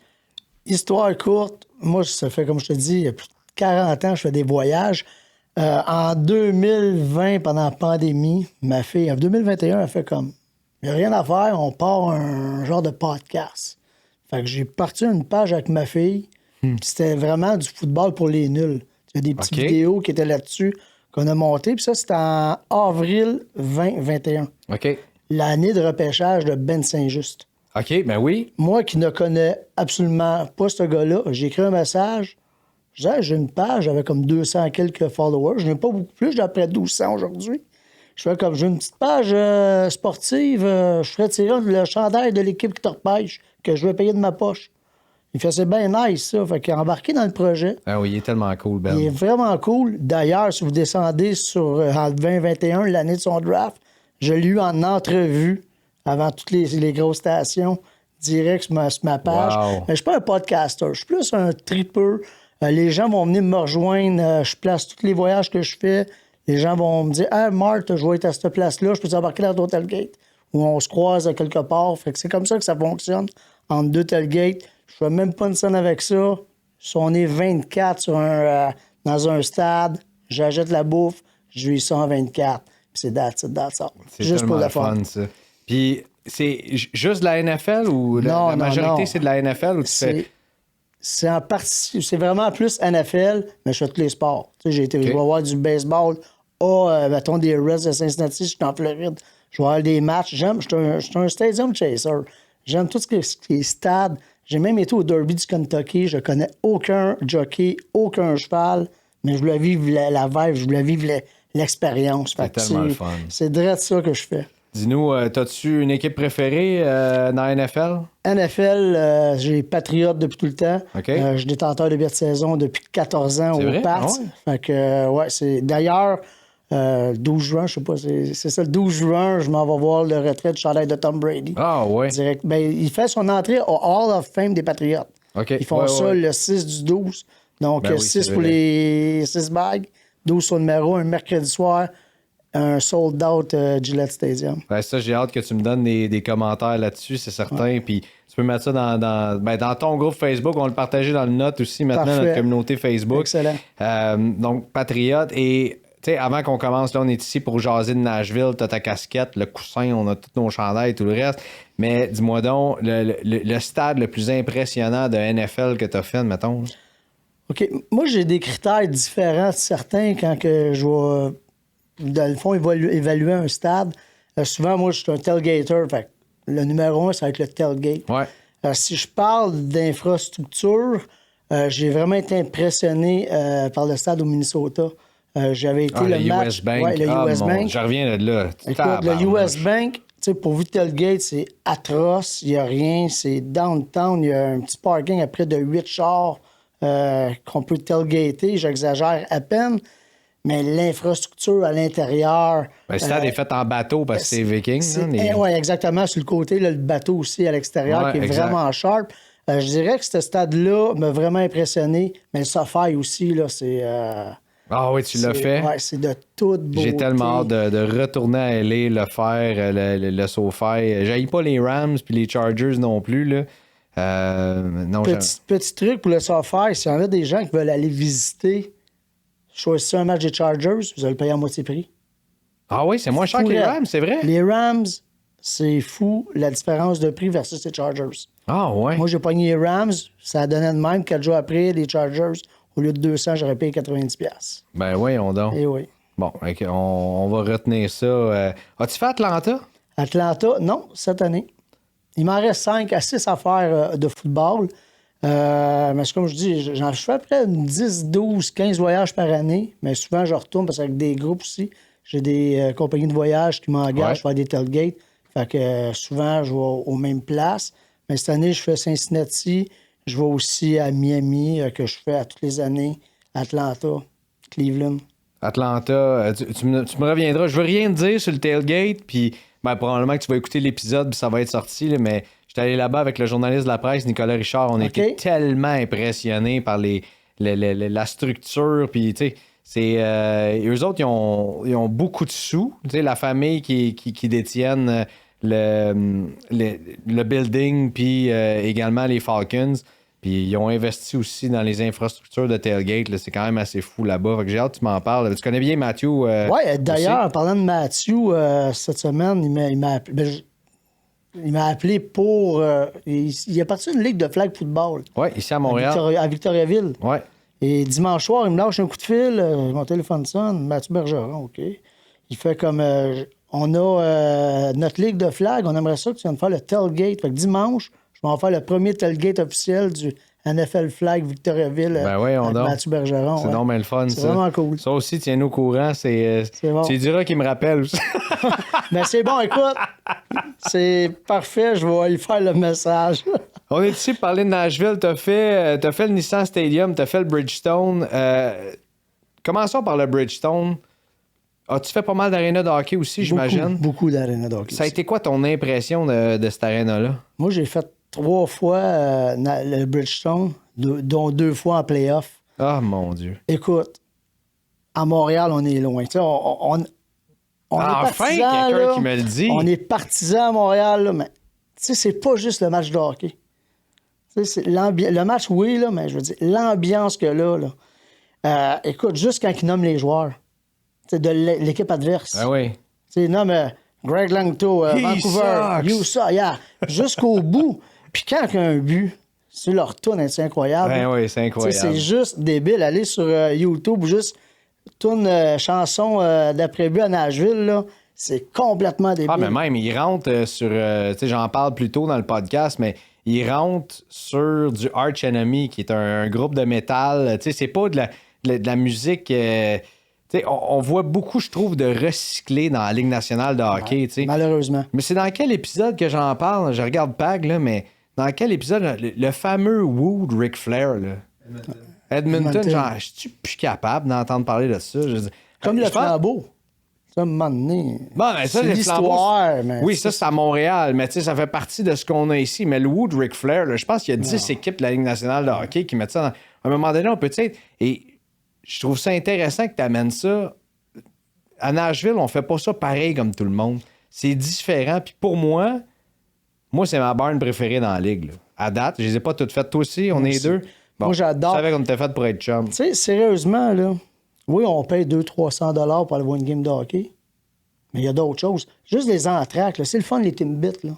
Histoire courte, moi, ça fait, comme je te dis, il y a plus de 40 ans, je fais des voyages. En 2020, pendant la pandémie, ma fille, en 2021, elle fait comme, il n'y a rien à faire, on part un genre de podcast. Fait que j'ai parti une page avec ma fille. C'était vraiment du football pour les nuls. Il y a des petites vidéos qui étaient là-dessus qu'on a montées. Puis ça, c'était en avril 2021.
OK.
L'année de repêchage de Ben Saint-Just.
OK, ben oui.
Moi qui ne connais absolument pas ce gars-là, j'ai écrit un message. Je disais, j'ai une page, j'avais comme 200 quelques followers. Je n'ai pas beaucoup plus, j'ai à peu près 1200 aujourd'hui. Je fais comme, j'ai une petite page sportive, je ferais tirer le chandail de l'équipe qui te repêche, que je vais payer de ma poche. Il fait, c'est bien nice, ça. Fait qu'il est embarqué dans le projet.
Ah oui, il est tellement cool, Ben.
Il est vraiment cool. D'ailleurs, si vous descendez en 2021, l'année de son draft, je l'ai eu en entrevue avant toutes les grosses stations, direct sur ma page.
Wow.
Mais je suis pas un podcaster, je suis plus un tripeur. Les gens vont venir me rejoindre, je place tous les voyages que je fais. Les gens vont me dire « Hey, Marthe, je vais être à cette place-là, je peux t'embarquer dans ton tailgate. » Ou on se croise à quelque part. Fait que c'est comme ça que ça fonctionne, entre deux tailgates. Je fais même pas une scène avec ça. Si on est 24 dans un stade, j'achète la bouffe, je vis ça en 24. Puis c'est that's it.
C'est
juste pour
tellement
le fun.
ça. Puis c'est juste de la NFL ou la majorité, c'est de la NFL ou tu fais...
C'est en partie, c'est vraiment plus NFL, mais je fais tous les sports. Tu sais, je vais voir du baseball, mettons des Reds de Cincinnati, je suis en Floride. Je vais voir des matchs. Je suis un stadium chaser. J'aime tout ce qui est stade. J'ai même été au Derby du Kentucky. Je connais aucun jockey, aucun cheval, mais je voulais vivre la vibe, je voulais vivre l'expérience.
C'est tellement le fun.
C'est direct ça que je fais.
Dis-nous, t'as-tu une équipe préférée dans la NFL?
NFL, j'ai Patriote depuis tout le temps.
Okay.
Je suis détenteur de billets de saison depuis 14 ans au Pats.
Ouais.
Fait que, c'est... D'ailleurs, le 12 juin, je sais pas, c'est ça, le 12 juin, je m'en vais voir le retrait du chandail de Tom Brady.
Ah, ouais.
Direct. Ben, il fait son entrée au Hall of Fame des Patriotes.
Okay.
Ils font ça le 6 du 12. Donc, 6 pour les 6 bagues, 12 sur le numéro, un mercredi soir, un sold-out Gillette Stadium.
Ben ça, j'ai hâte que tu me donnes des commentaires là-dessus, c'est certain. Ouais. Puis tu peux mettre ça dans ton groupe Facebook. On va le partager dans le note aussi maintenant,
Parfait.
Notre communauté Facebook.
Excellent.
Donc, Patriote. Et tu sais, avant qu'on commence, là, on est ici pour jaser de Nashville. T'as ta casquette, le coussin, on a tous nos chandails et tout le reste. Mais dis-moi donc, le stade le plus impressionnant de NFL que t'as fait, mettons.
OK. Moi, j'ai des critères différents, certains, quand que je vais... dans le fond, évaluer un stade. Souvent, moi, je suis un tailgater. Fait que le numéro 1, ça va être le tailgate.
Ouais.
Si je parle d'infrastructure, j'ai vraiment été impressionné par le stade au Minnesota. J'avais été le match...
US Bank.
Ouais, le US Bank.
Je reviens de là.
Écoute, le US Bank, pour vous, tailgate, c'est atroce. Il n'y a rien. C'est downtown. Il y a un petit parking à près de 8 chars qu'on peut tailgater. J'exagère à peine. Mais l'infrastructure à l'intérieur...
Le stade est fait en bateau parce que c'est Viking.
Oui, exactement. Sur le côté, là, le bateau aussi à l'extérieur qui est vraiment sharp. Je dirais que ce stade-là m'a vraiment impressionné. Mais le SoFi aussi, là, c'est...
Ah oui, tu l'as fait?
Ouais, c'est de toute beauté.
J'ai tellement hâte de retourner à LA, le faire, le SoFi. J'haïs pas les Rams puis les Chargers non plus, là. Non,
Petit truc pour le SoFi, s'il y en a des gens qui veulent aller visiter, choisissez un match des Chargers, vous allez le payer à moitié prix.
Ah oui, c'est moins cher que les Rams, c'est vrai?
Les Rams, c'est fou la différence de prix versus les Chargers.
Ah ouais?
Moi, j'ai pogné les Rams, ça donnait de même. 4 jours après, les Chargers, au lieu de 200, j'aurais payé 90$.
Ben voyons donc.
Et oui.
Bon, okay, on va retenir ça. As-tu fait Atlanta?
Atlanta, non, cette année. Il m'en reste 5 à 6 à faire de football. Mais c'est comme je dis, j'en fais à peu près 10, 12, 15 voyages par année. Mais souvent, je retourne parce qu'avec des groupes aussi, j'ai des compagnies de voyage qui m'engagent pour faire des tailgates. Fait que souvent, je vais aux mêmes places. Mais cette année, je fais Cincinnati. Je vais aussi à Miami, que je fais à toutes les années. Atlanta, Cleveland.
Atlanta, tu me reviendras. Je veux rien te dire sur le tailgate, puis ben, probablement que tu vas écouter l'épisode, puis ça va être sorti, là, mais j'étais allé là-bas avec le journaliste de la presse, Nicolas Richard. On était tellement impressionnés par la structure, puis tu sais, eux autres, ils ont beaucoup de sous. Tu sais, la famille qui détiennent le building, puis également les Falcons. Puis ils ont investi aussi dans les infrastructures de tailgate. Là. C'est quand même assez fou là-bas. Fait que j'ai hâte que tu m'en parles. Tu connais bien Matthew?
Oui, d'ailleurs, en parlant de Matthew, cette semaine, il m'a appelé pour... il est parti d'une ligue de flag football.
Oui, ici à Montréal.
À Victoriaville.
Oui.
Et dimanche soir, il me lâche un coup de fil. Mon téléphone sonne. Mathieu Bergeron, OK. Il fait comme... on a notre ligue de flag. On aimerait ça que tu viennes faire le tailgate. Fait que dimanche, je vais en faire le premier tailgate officiel du NFL Flag Victoriaville avec Mathieu Bergeron.
C'est donc bien le fun,
c'est vraiment cool.
Ça aussi, tiens-nous au courant. C'est bon. Tu diras qu'il me rappelle aussi.
Mais c'est bon, écoute. C'est parfait. Je vais lui faire le message.
On est ici pour parler de Nashville. T'as fait le Nissan Stadium, t'as fait le Bridgestone. Commençons par le Bridgestone. As-tu fait pas mal d'arénas de hockey aussi, j'imagine?
Beaucoup d'arénas de hockey.
Ça a été quoi ton impression de cette aréna-là?
Moi, j'ai fait 3 fois le Bridgestone, dont 2 fois en playoff.
Ah, mon Dieu.
Écoute, à Montréal, on est loin. On est
enfin, quelqu'un qui me le dit.
On est partisans à Montréal, là, mais c'est pas juste le match de hockey. Le match, oui, là, mais je veux dire, l'ambiance que là. Écoute, juste quand ils nomment les joueurs de l'équipe adverse.
Ah oui.
Nomme Greg Langto, Vancouver, you suck, yeah. Jusqu'au bout. Puis quand il y a un but, c'est leur tourne, c'est incroyable.
Ben oui, c'est incroyable.
C'est juste débile. Aller sur YouTube, juste tourne chanson d'après-but à Nashville, là, c'est complètement débile.
Ah, mais même, ils rentrent sur... j'en parle plus tôt dans le podcast, mais ils rentrent sur du Arch Enemy, qui est un groupe de métal. C'est pas de la musique... on voit beaucoup, je trouve, de recycler dans la Ligue nationale de hockey.
Ouais, malheureusement.
Mais c'est dans quel épisode que j'en parle? Je regarde Pag, là, mais dans quel épisode? Le fameux Woo de Ric Flair. Là. Edmonton, genre, je suis plus capable d'entendre parler de ça.
Comme le flambeau. Ça, à un moment donné.
Bon, ben, ça,
c'est l'histoire. Mais
oui, ça, c'est à Montréal. Mais ça fait partie de ce qu'on a ici. Mais le Woo de Ric Flair, là, je pense qu'il y a 10 équipes de la Ligue nationale de hockey qui mettent ça dans... À un moment donné, on peut être... Et je trouve ça intéressant que tu amènes ça. À Nashville, on fait pas ça pareil comme tout le monde. C'est différent. Puis pour moi, c'est ma barn préférée dans la ligue. Là. À date, je les ai pas toutes faites. Toi aussi, on est deux. Bon,
moi, j'adore.
Je savais qu'on était fait pour être chum.
Tu sais, sérieusement, là, oui, on paye 200-300$ pour aller voir une game de hockey. Mais il y a d'autres choses. Juste les entractes, c'est le fun, les Timbits, là.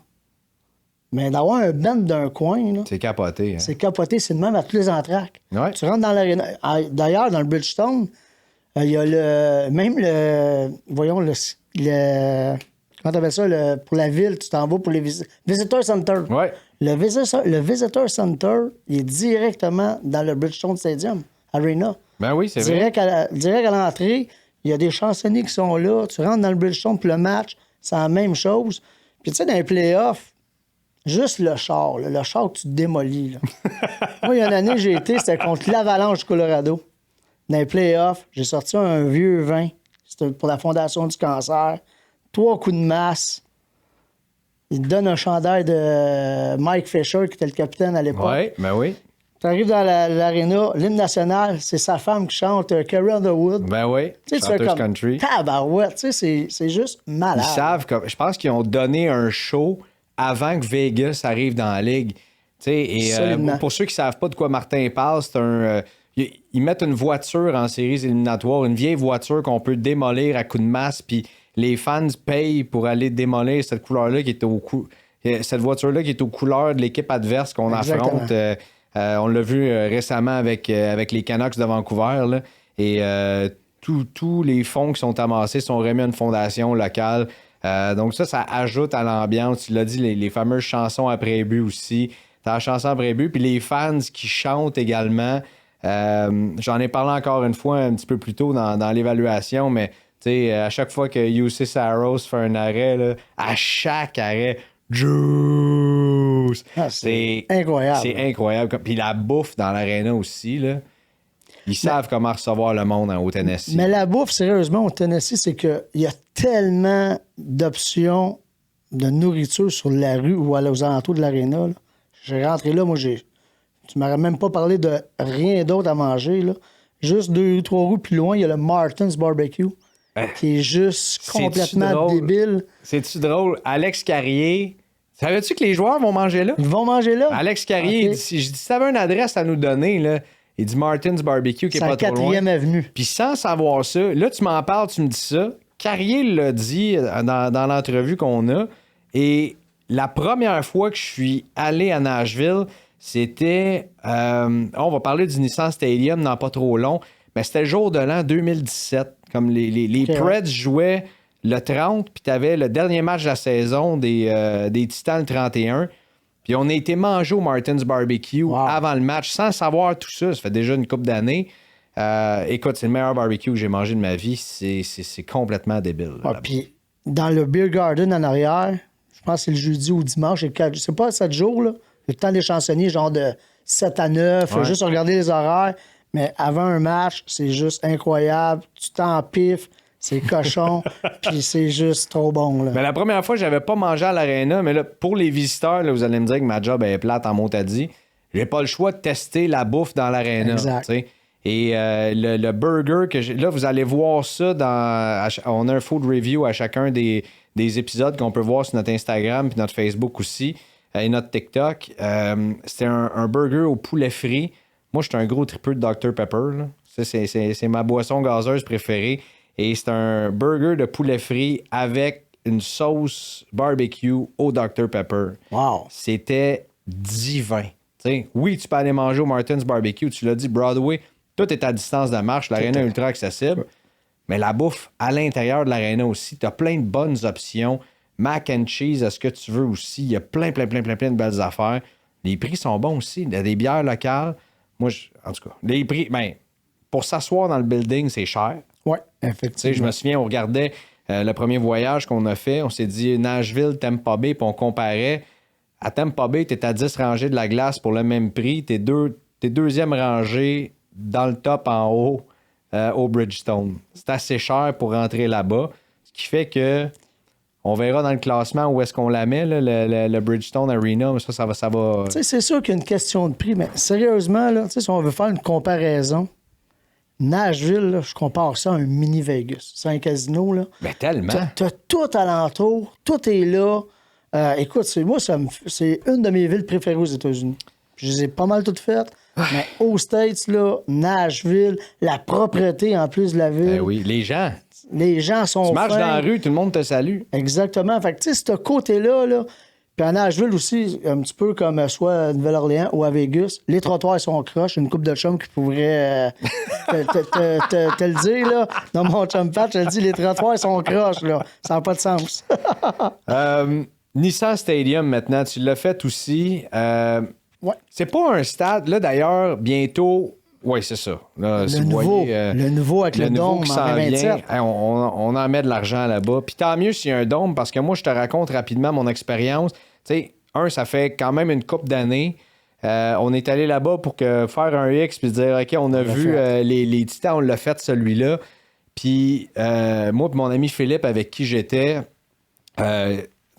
Mais d'avoir un band d'un coin, là,
c'est capoté. Hein?
C'est capoté, c'est de même à tous les entractes.
Ouais.
Tu rentres dans l'aréna. D'ailleurs, dans le Bridgestone, il y a voyons, comment t'appelles ça, pour la ville, tu t'en vas pour les Visitor Center.
Ouais.
Le Visitor Center, il est directement dans le Bridgestone Stadium, Arena.
Ben oui, c'est vrai.
Direct à l'entrée, il y a des chansonniers qui sont là. Tu rentres dans le Bridgestone, puis le match, c'est la même chose. Puis tu sais, dans les playoffs, juste le char que tu démolis. Là. Moi, il y a une année, j'ai été, c'était contre l'Avalanche du Colorado. Dans les playoffs, j'ai sorti un vieux vin. C'était pour la Fondation du cancer. 3 coups de masse. il te donne un chandail de Mike Fisher, qui était le capitaine à l'époque.
Oui, ben oui.
Tu arrives dans l'aréna, l'hymne national, c'est sa femme qui chante Carrie Underwood.
Ben oui.
Tu sais, tu fais
Chanteuse
comme
country.
tabarouette, tu sais, c'est juste malade.
Ils savent que. Je pense qu'ils ont donné un show avant que Vegas arrive dans la ligue. Tu sais, et
Solidement.
pour ceux qui savent pas de quoi Martin parle, c'est un. Ils mettent une voiture en séries éliminatoires, une vieille voiture qu'on peut démolir à coups de masse, puis les fans payent pour aller démolir cette couleur-là qui est cette voiture-là qui est aux couleurs de l'équipe adverse qu'on
Exactement.
affronte. On l'a vu récemment avec les Canucks de Vancouver. Là, et tous les fonds qui sont amassés sont remis à une fondation locale. Donc ça ajoute à l'ambiance. Tu l'as dit, les fameuses chansons après but aussi. T'as la chanson après but. Puis les fans qui chantent également. J'en ai parlé encore une fois un petit peu plus tôt dans l'évaluation, mais tu sais, à chaque fois que UC Saros fait un arrêt, là, à chaque arrêt, Juice!
Ah, c'est incroyable.
C'est incroyable. Puis la bouffe dans l'aréna aussi, là. Ils savent comment recevoir le monde au Tennessee.
Mais la bouffe, sérieusement, au Tennessee, c'est qu'il y a tellement d'options de nourriture sur la rue ou aux alentours de l'aréna. Là. J'ai rentré là, moi, tu m'aurais même pas parlé de rien d'autre à manger. Là. Juste 2 ou 3 rues plus loin, il y a le Martin's Barbecue, qui est juste
C'est-tu
complètement
drôle?
débile.
C'est-tu drôle? Alex Carrier, savais-tu que les joueurs vont manger là?
Ils vont manger là.
Alex Carrier,
Ok.
il dit, je dis, si t'avais une adresse à nous donner, là, il dit Martin's Barbecue qui est
C'est
pas
la
trop loin.
4e avenue.
Puis sans savoir ça, là, tu m'en parles, tu me dis ça. Carrier l'a dit dans l'entrevue qu'on a. Et la première fois que je suis allé à Nashville, c'était... on va parler du Nissan Stadium dans pas trop long, mais c'était le jour de l'an 2017. Comme les
Ok,
Preds jouaient le 30, puis t'avais le dernier match de la saison des Titans le 31. Puis on a été manger au Martin's Barbecue avant le match, sans savoir tout ça. Ça fait déjà une couple d'années. Écoute, c'est le meilleur barbecue que j'ai mangé de ma vie. C'est complètement débile.
Ah,
là-bas.
puis dans le Beer Garden en arrière, je pense que c'est le jeudi ou dimanche, c'est pas 7 jours, là. Le temps des chansonniers, genre de 7 à 9,
Ouais.
juste regarder les horaires. Mais avant un match, c'est juste incroyable. Tu t'en piffes, c'est cochon, puis c'est juste trop bon. Là.
Mais la première fois, j'avais pas mangé à l'aréna, mais là, pour les visiteurs, là, vous allez me dire que ma job est plate en Montadie. J'ai pas le choix de tester la bouffe dans l'aréna.
Exact.
Tu sais. Et le burger que j'ai. Là, vous allez voir ça on a un food review à chacun des épisodes qu'on peut voir sur notre Instagram puis notre Facebook aussi et notre TikTok. C'était un burger au poulet frit. Moi, je suis un gros tripeux de Dr Pepper. Là. Ça, c'est ma boisson gazeuse préférée. Et c'est un burger de poulet frit avec une sauce barbecue au Dr Pepper.
Wow.
C'était divin. T'sais, oui, tu peux aller manger au Martin's Barbecue. Tu l'as dit, Broadway, tout est à distance de marche. L'aréna est ultra accessible. Mais la bouffe à l'intérieur de l'aréna aussi, tu as plein de bonnes options. Mac and cheese, est-ce que tu veux aussi? Il y a plein de belles affaires. Les prix sont bons aussi. Il y a des bières locales. Moi, en tout cas, les prix, pour s'asseoir dans le building, c'est cher.
Oui,
Tu sais,
effectivement.
je me souviens, on regardait le premier voyage qu'on a fait. On s'est dit Nashville, Tampa Bay, puis on comparait. À Tampa Bay, tu es à 10 rangées de la glace pour le même prix. Tu es deuxième rangée dans le top en haut au Bridgestone. C'est assez cher pour rentrer là-bas. Ce qui fait que on verra dans le classement où est-ce qu'on la met, là, le Bridgestone Arena. Mais ça va.
Tu sais, c'est sûr qu'il y a une question de prix, mais sérieusement, là, tu sais, si on veut faire une comparaison, Nashville, là, je compare ça à un mini Vegas. C'est un casino, là.
Mais tellement.
T'as tout alentour, tout est là. Écoute, c'est une de mes villes préférées aux États-Unis. Je les ai pas mal toutes faites. Mais aux States, là, Nashville, la propreté en plus de la ville.
Ben oui, les gens.
Les gens sont
Tu marches
fins.
dans la rue, tout le monde te salue.
Exactement. Fait que, tu sais, ce côté-là, là, puis à Nashville aussi, un petit peu comme soit à Nouvelle-Orléans ou à Vegas, les trottoirs sont croches. Une couple de chums qui pourrait te le dire, là. Non, mon chum Pat, je te le dis, les trottoirs sont croches, là. Ça n'a pas de sens.
Nissan Stadium, maintenant, tu l'as fait aussi.
Ouais.
C'est pas un stade, là, d'ailleurs, bientôt. Oui, c'est ça. Là, si
Le
vous
nouveau,
voyez,
le nouveau avec le
nouveau
dôme
qui
en
s'en vient,
27.
on en met de l'argent là-bas. Puis tant mieux s'il y a un dôme, parce que moi, je te raconte rapidement mon expérience. Tu sais, ça fait quand même une couple d'années. On est allé là-bas pour faire un X puis dire, OK, on a vu les Titans, on l'a fait, celui-là. Puis moi et mon ami Philippe, avec qui j'étais,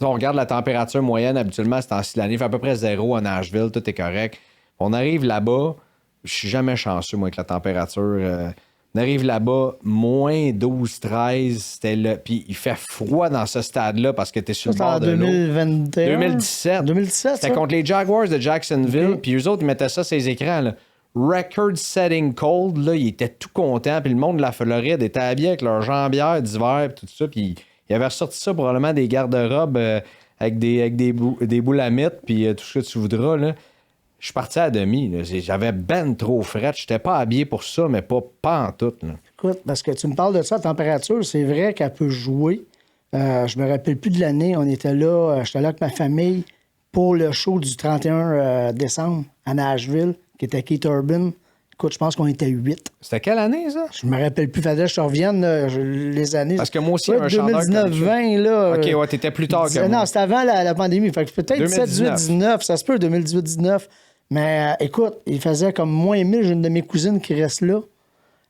On regarde la température moyenne, habituellement, c'est en 6 l'année, il fait à peu près 0 à Nashville, tout est correct. On arrive là-bas, je suis jamais chanceux, moi, avec la température. On arrive là-bas, moins 12, 13, c'était là. Puis il fait froid dans ce stade-là parce que t'es sur le bord de l'eau.
2021?
2017.
2017,
C'était
ça?
contre les Jaguars de Jacksonville.
Ok.
Puis eux autres, ils mettaient ça sur les écrans. Là. Record-setting cold, là, ils étaient tout contents. Puis le monde de la Floride était habillé avec leurs jambières d'hiver et tout ça. Puis ils avaient ressorti ça probablement des garde-robes avec des boules à mythe puis tout ce que tu voudras. Là. Je suis parti à demi. Là. J'avais ben trop fret. Je n'étais pas habillé pour ça, mais pas en tout. Là.
Écoute, parce que tu me parles de ça, la température, c'est vrai qu'elle peut jouer. Je me rappelle plus de l'année. On était là, j'étais là avec ma famille pour le show du 31 décembre à Nashville, qui était Keith Urban. Écoute, je pense qu'on était 8.
C'était quelle année, ça?
Je me rappelle plus. Fallait que je te revienne les années.
Parce que moi aussi,
Ouais,
un chandail
2019-20, là.
OK, ouais, t'étais plus tard que moi.
Non, c'était avant la pandémie. Fait que peut-être
2019.
17-18-19. Ça se peut, 2018-19. Mais écoute, il faisait comme moins 1000. J'ai une de mes cousines qui reste là.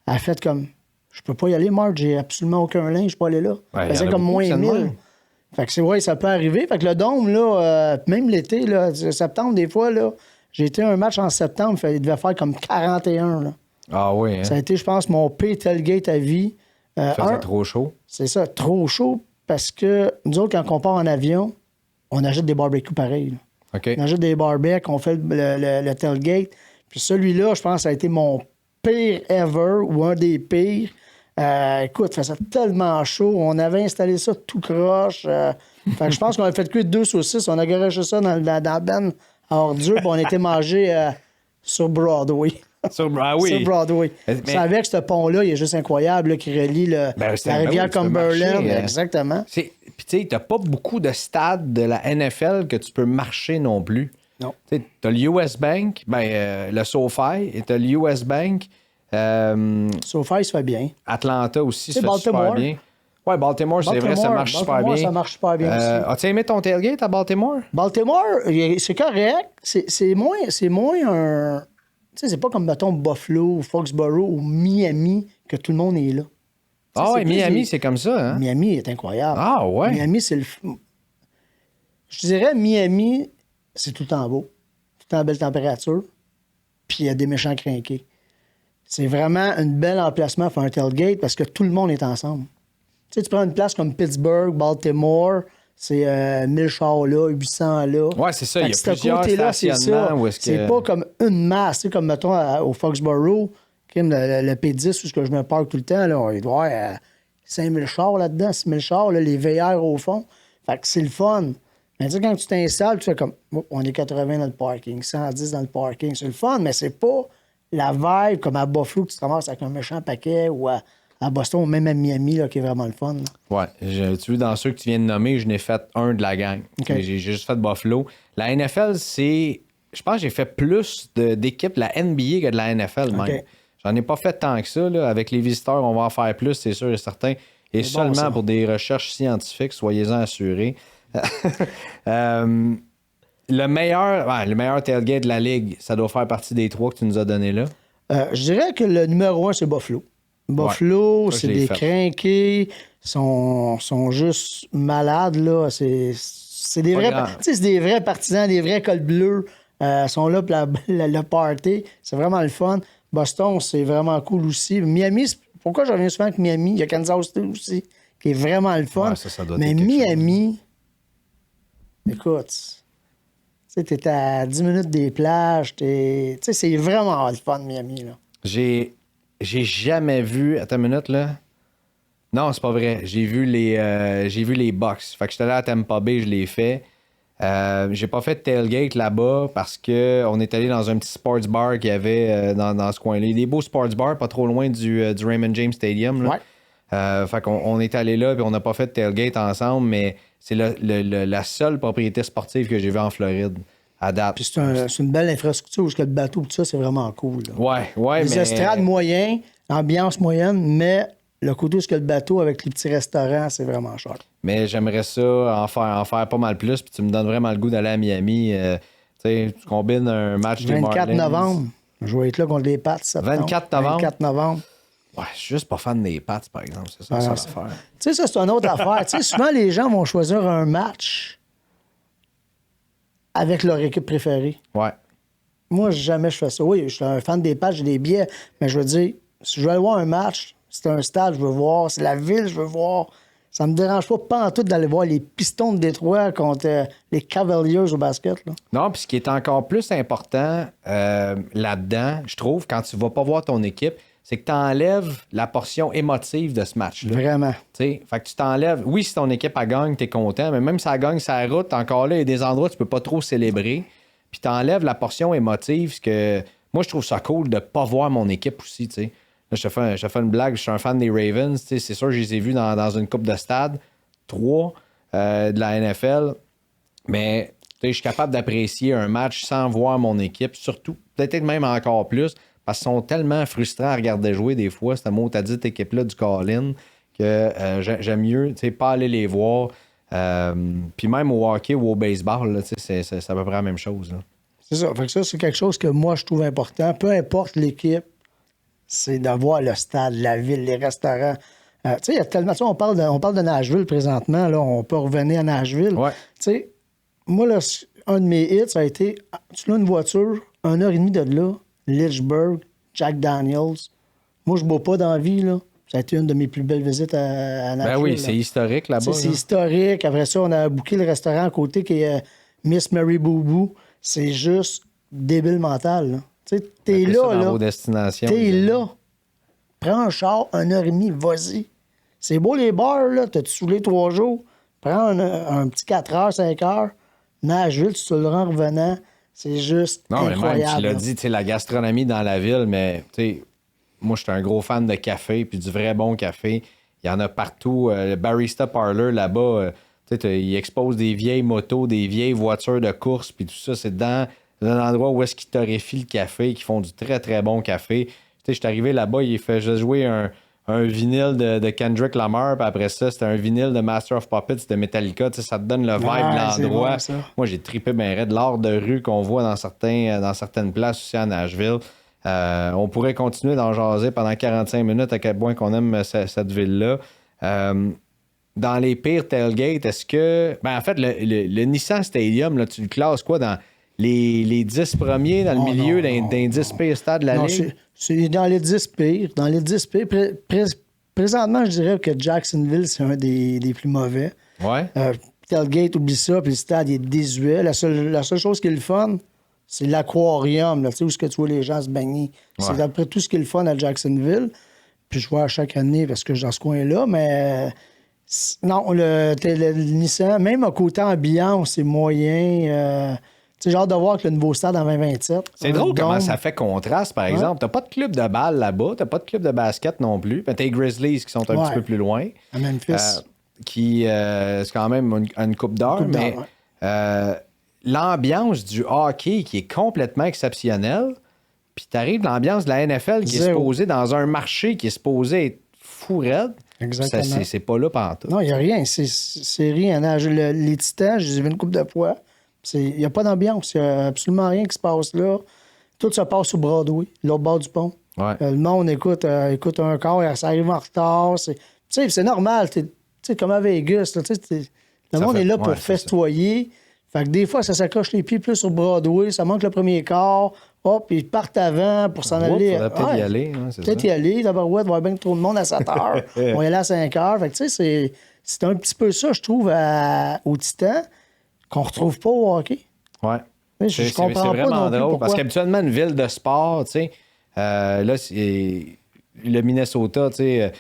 Elle a fait comme... Je peux pas y aller, Marc. J'ai absolument aucun linge. Je peux pas aller là.
Ouais,
Il faisait
y en a
comme
beaucoup
moins
qui sont de
1000.
même.
Fait que c'est vrai, ça peut arriver. Fait que le dôme, là, même l'été, là, septembre, des fois, là, j'ai été à un match en septembre. Il devait faire comme 41, là.
Ah oui, hein?
Ça a été, je pense, mon pire tailgate à vie.
Il faisait trop chaud.
C'est ça, trop chaud, parce que nous autres, quand on part en avion, on achète des barbecues pareils. Là.
OK.
On achète des barbecues, on fait le tailgate. Puis celui-là, je pense, ça a été mon pire ever, ou un des pires. Écoute, ça faisait tellement chaud. On avait installé ça tout croche. Fait que je pense qu'on a fait cuire 2 saucisses. On a garoché ça dans la benne à ordures, puis on était mangé sur Broadway.
Ah oui.
Sur Broadway.
Mais-
Tu savais que ce pont-là, il est juste incroyable, là, qui relie
Ben,
la
c'est- ben
rivière
oui, tu peux
Cumberland.
marcher,
Exactement.
Puis tu sais, t'as pas beaucoup de stades de la NFL que tu peux marcher non plus.
Non.
Tu sais, t'as le US Bank, le SoFi, et t'as le US Bank.
SoFi, il se fait bien.
Atlanta aussi,
Tu sais,
ça fait super
Baltimore.
bien. Ouais, Baltimore, c'est vrai, ça marche super
Baltimore,
bien.
ça marche super bien aussi.
As-tu aimé ton tailgate à Baltimore?
Baltimore, c'est correct. C'est moins un... Tu sais, c'est pas comme, mettons, Buffalo, Foxborough ou Miami, que tout le monde est là. Tu sais,
Ah ouais,
c'est plus
Miami,
des-
c'est comme ça, hein?
Miami est incroyable.
Ah ouais?
Miami, c'est le... Je dirais, Miami, c'est tout le temps beau. Tout le temps belle température. Puis il y a des méchants crinqués. C'est vraiment un bel emplacement pour un tailgate parce que tout le monde est ensemble. Tu sais, tu prends une place comme Pittsburgh, Baltimore, c'est 1000 chars là, 800 là.
Ouais, c'est ça,
Fait
il y a
que ce
plusieurs
côté-là, c'est
stationnements
ça.
où est-ce que-
C'est pas comme une masse. Tu sais, comme, mettons, au Foxborough, le P10 où ce que je me parque tout le temps, là, il doit y avoir 5000 chars là-dedans, 6000 chars, là, les VR au fond. Fait que c'est le fun. Mais tu sais, quand tu t'installes, tu fais comme, oh, on est 80 dans le parking, 110 dans le parking. C'est le fun, mais c'est pas la vibe comme à Buffalo que tu te ramasses avec un méchant paquet ou à Boston ou même à Miami, là, qui est vraiment le fun. Là.
Ouais, tu vois, dans ceux que tu viens de nommer, je n'ai fait un de la gang.
OK.
J'ai juste fait Buffalo. La NFL, c'est... Je pense que j'ai fait plus d'équipes de la NBA que de la NFL, même.
OK.
J'en ai pas fait tant que ça. Là. Avec les visiteurs, on va en faire plus, c'est sûr et certain. Et
C'est bon,
seulement
ça.
pour des recherches scientifiques, soyez-en assurés. Le meilleur tailgate de la Ligue, ça doit faire partie des 3 que tu nous as donnés là.
Je dirais que le numéro 1, c'est Buffalo. Buffalo,
ça, je
c'est
l'ai
des
fait.
crinqués, sont juste malades, là. C'est des
Pas
vrais,
grand.
tu sais, c'est des vrais partisans, des vrais cols bleus. Sont là pour le party. C'est vraiment le fun. Boston, c'est vraiment cool aussi. Miami, pourquoi je reviens souvent avec Miami? Il y a Kansas City aussi, qui est vraiment le fun.
Ouais, ça doit
Mais
être quelque
Miami, écoute, tu sais, t'es à 10 minutes des plages. Tu sais, c'est vraiment le fun, Miami, là.
J'ai jamais vu... Attends une minute, là. Non, c'est pas vrai. J'ai vu les Bucks. Fait que j'étais allé à Tampa Bay, je l'ai fait. J'ai pas fait de tailgate là-bas parce qu'on est allé dans un petit sports bar qu'il y avait dans ce coin-là. Il y a des beaux sports bars pas trop loin du Raymond James Stadium. Là.
Ouais.
Fait qu'on est allé là puis on n'a pas fait de tailgate ensemble, mais c'est la seule propriété sportive que j'ai vue en Floride à date.
Puis c'est une belle infrastructure où le bateau, tout ça, c'est vraiment cool. Là.
Ouais,
Les
mais...
estrades moyens, ambiance moyenne, mais le côté où le bateau avec les petits restaurants, c'est vraiment cher.
Mais j'aimerais ça en faire pas mal plus. Puis tu me donnes vraiment le goût d'aller à Miami. Tu combines un match des
24
Marlins.
novembre, je vais être là contre les Pats.
24 novembre?
24 novembre.
Ouais, je suis juste pas fan des Pats, par exemple. C'est ça,
Ah,
ça
non,
l'affaire.
Tu sais, ça, c'est une autre affaire. Tu sais, souvent, les gens vont choisir un match avec leur équipe préférée.
Ouais.
Moi, jamais je fais ça. Oui, je suis un fan des Pats, j'ai des billets, mais je veux dire, si je veux aller voir un match, c'est un stade, je veux voir, c'est la ville, je veux voir. Ça me dérange pas en tout d'aller voir les Pistons de Détroit contre les Cavaliers au basket. Là.
Non, puis ce qui est encore plus important là-dedans, je trouve, quand tu vas pas voir ton équipe, c'est que tu enlèves la portion émotive de ce match-là.
Vraiment.
T'sais, fait que tu t'enlèves. Oui, si ton équipe elle gagne, t'es content, mais même si elle gagne sa route, encore là, il y a des endroits où tu peux pas trop célébrer. Puis t'enlèves la portion émotive, parce que moi, je trouve ça cool de pas voir mon équipe aussi, tu sais. Là, je te fais une blague, je suis un fan des Ravens, c'est sûr, je les ai vus dans une coupe de stade, 3 de la NFL, mais je suis capable d'apprécier un match sans voir mon équipe, surtout, peut-être même encore plus, parce qu'ils sont tellement frustrants à regarder jouer des fois, c'est un mot t'as dit cette équipe-là du Colin, que j'aime mieux pas aller les voir. Puis même au hockey ou au baseball, là, c'est à peu près la même chose. Là.
C'est ça. Fait que ça, c'est quelque chose que moi, je trouve important. Peu importe l'équipe, c'est d'avoir le stade, la ville, les restaurants. Tu sais, il y a tellement... On parle de Nashville présentement. Là, on peut revenir à Nashville.
Ouais.
Tu sais, moi, là, un de mes hits, ça a été... Tu loues une voiture, 1h30 de là, Lynchburg, Jack Daniels. Moi, je ne bois pas dans la vie, là. Ça a été une de mes plus belles visites à Nashville.
Ben oui,
là.
c'est historique là-bas.
C'est historique. Après ça, on a booké le restaurant à côté qui est Miss Mary Boo Boo. C'est juste débile mental, là. Tu sais, t'es là,
dans
là.
vos destinations.
T'es là. Prends un char, 1h30, vas-y. C'est beau les bars, là. T'as-tu saoulé 3 jours? Prends un petit 4 heures, 5 heures. Nashville, tu te le rends en revenant. C'est juste incroyable.
Non, mais même, tu l'as
là.
dit, tu sais, la gastronomie dans la ville, mais tu sais, moi, je suis un gros fan de café, puis du vrai bon café. Il y en a partout. Le Barista Parlor, là-bas, tu sais, ils exposent des vieilles motos, des vieilles voitures de course, puis tout ça, c'est dans un endroit où est-ce qu'ils torréfient le café, qui font du très, très bon café. Tu sais, je suis arrivé là-bas, il fait juste jouer un vinyle de Kendrick Lamar, puis après ça, c'était un vinyle de Master of Puppets de Metallica. Tu sais, ça te donne le vibe de l'endroit.
C'est bon, ça.
Moi, j'ai trippé bien raide. L'art de rue qu'on voit dans certaines places aussi à Nashville. On pourrait continuer d'en jaser pendant 45 minutes à quel point qu'on aime cette ville-là. Dans les pires tailgates, est-ce que... Ben, en fait, le Nissan Stadium, là, tu le classes quoi dans les 10 premiers, dans le milieu d'un 10 pires stades de la
Non,
Ligue?
c'est dans les 10 pires. Dans les 10 pires, présentement, je dirais que Jacksonville, c'est un des plus mauvais.
Ouais.
Tailgate, oublie ça, puis le stade il est désuet. La seule chose qui est le fun, c'est l'aquarium, là, tu sais, où est-ce que tu vois les gens se baigner.
Ouais.
C'est après tout ce qui est le fun à Jacksonville. Puis je vois à chaque année parce que je suis dans ce coin-là, mais non, le Nissan, même à côté ambiance, c'est moyen. Tu sais, j'ai hâte de voir avec le nouveau stade en 2027.
C'est drôle comment
Donc,
ça fait contraste, par exemple. T'as pas de club de balle là-bas, t'as pas de club de basket non plus. Ben, t'as les Grizzlies qui sont un
Ouais.
petit peu plus loin.
À Memphis.
C'est quand même une coupe d'heure,
Coupe d'heure,
mais l'ambiance du hockey qui est complètement exceptionnelle, puis t'arrives l'ambiance de la NFL qui est
Zéro.
supposée dans un marché qui est supposé être fou raide.
Exactement.
C'est pas là pantoute.
Non, il n'y a rien. C'est rien. Les Titans, je les ai vus une couple de fois. Il n'y a pas d'ambiance. Il n'y a absolument rien qui se passe là. Tout se passe sur Broadway, l'autre bord du pont.
Ouais.
Le monde écoute un quart, ça arrive en retard. Tu sais, c'est normal. Tu sais, comme à Vegas, là, le monde est là pour festoyer. Fait que des fois, ça s'accroche les pieds plus sur Broadway, ça manque le premier quart. Hop, ils partent avant pour s'en aller.
Faudrait peut-être y aller. Hein, c'est
Peut-être
ça.
y aller. D'abord, ouais, il va y avoir bien trop de monde à 7 heures. On va y aller à 5 heures. Fait que, tu sais, c'est un petit peu ça, je trouve, au Titan, qu'on retrouve pas au hockey.
Ouais.
Je
C'est
comprends pas
vraiment
non plus
drôle
pourquoi.
parce qu'habituellement, une ville de sport, tu sais, là, c'est le Minnesota, tu sais,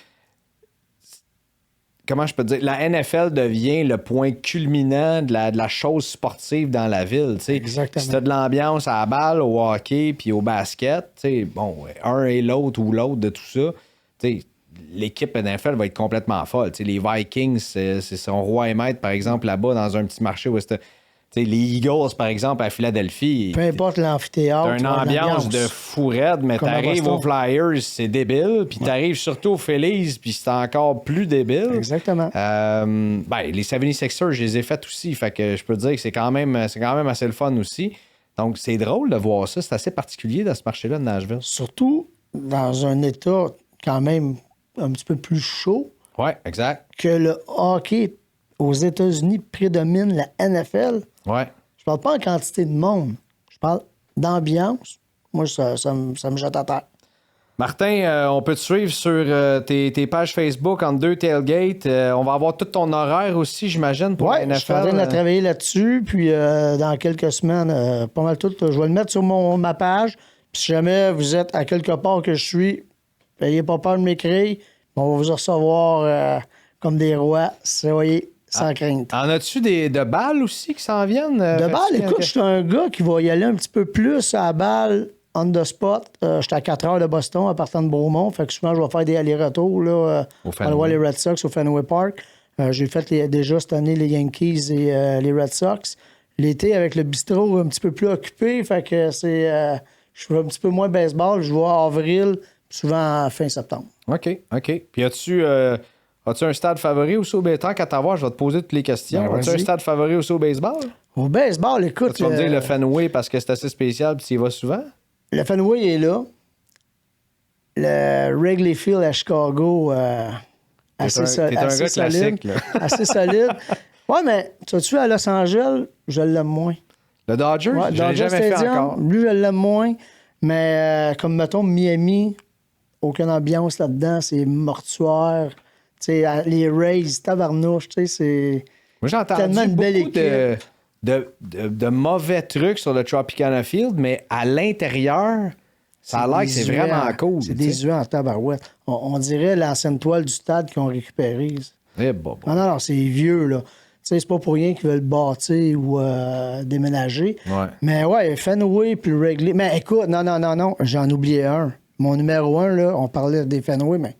comment je peux te dire, la NFL devient le point culminant de la chose sportive dans la ville, tu sais.
Exactement.
Si t'as de l'ambiance à la balle, au hockey puis au basket, tu sais, bon, un et l'autre ou l'autre de tout ça, tu sais, l'équipe NFL va être complètement folle. Tu sais, les Vikings, c'est son roi et maître, par exemple, là-bas, dans un petit marché où c'était... Tu sais, les Eagles, par exemple, à Philadelphie.
Peu importe l'amphithéâtre.
T'as une ambiance de fou raide, mais
Comme à
t'arrives
Boston.
aux Flyers, c'est débile. Puis t'arrives surtout aux Phillies, puis c'est encore plus débile.
Exactement.
Les 76ers, je les ai faites aussi. Fait que je peux te dire que c'est quand même assez le fun aussi. Donc, c'est drôle de voir ça. C'est assez particulier dans ce marché-là de Nashville.
Surtout dans un état quand même un petit peu plus chaud
Ouais, exact.
que le hockey aux États-Unis prédomine la NFL.
Ouais.
Je parle pas en quantité de monde. Je parle d'ambiance. Moi, ça me jette à terre.
Martin, on peut te suivre sur tes pages Facebook entre deux tailgates. On va avoir tout ton horaire aussi, j'imagine, pour la NFL.
Je suis en train de travailler là-dessus. Puis dans quelques semaines, pas mal tout, je vais le mettre sur ma page. Puis si jamais vous êtes à quelque part que je suis, n'ayez pas peur de m'écrire. On va vous recevoir comme des rois. Soyez sans crainte.
En as-tu de balles aussi qui s'en viennent?
De balles, écoute, je suis un gars qui va y aller un petit peu plus à la balle on the spot. J'étais à 4 heures de Boston à partant de Beaumont. Fait que souvent, je vais faire des allers-retours là, pour aller voir les Red Sox au Fenway Park. J'ai fait déjà cette année les Yankees et les Red Sox. L'été, avec le bistrot un petit peu plus occupé, fait que je fais un petit peu moins baseball. Je vois en avril, souvent fin septembre.
OK. Puis as-tu un stade favori aussi au baseball? Quand t'as voir, je vais te poser toutes les questions.
Ben,
as-tu un stade favori aussi au baseball?
Au baseball, écoute...
Tu vas me dire le Fenway parce que c'est assez spécial puis tu y vas souvent?
Le Fenway est là. Le Wrigley Field à Chicago, assez solide.
T'es un gars classique, là.
Assez solide. Ouais, mais tu à Los Angeles, je l'aime moins.
Le Dodgers?
Ouais,
je l'ai jamais fait encore.
Lui, je l'aime moins. Mais comme, mettons, Miami, aucune ambiance là-dedans. C'est mortuaire. Tu sais, les Rays, tabarnouche, tu sais, c'est...
Moi, j'ai entendu
tellement une belle
beaucoup de mauvais trucs sur le Tropicana Field, mais à l'intérieur, ça a l'air que c'est vraiment cool.
C'est désuet en tabarouette. On dirait l'ancienne toile du stade qu'ils ont récupérée. Non, c'est vieux, là. Tu sais, c'est pas pour rien qu'ils veulent bâtir ou déménager.
Ouais.
Mais ouais, Fenway puis Wrigley. Mais écoute, non, j'en oubliais un. Mon numéro 1, là, on parlait des Fenway, mais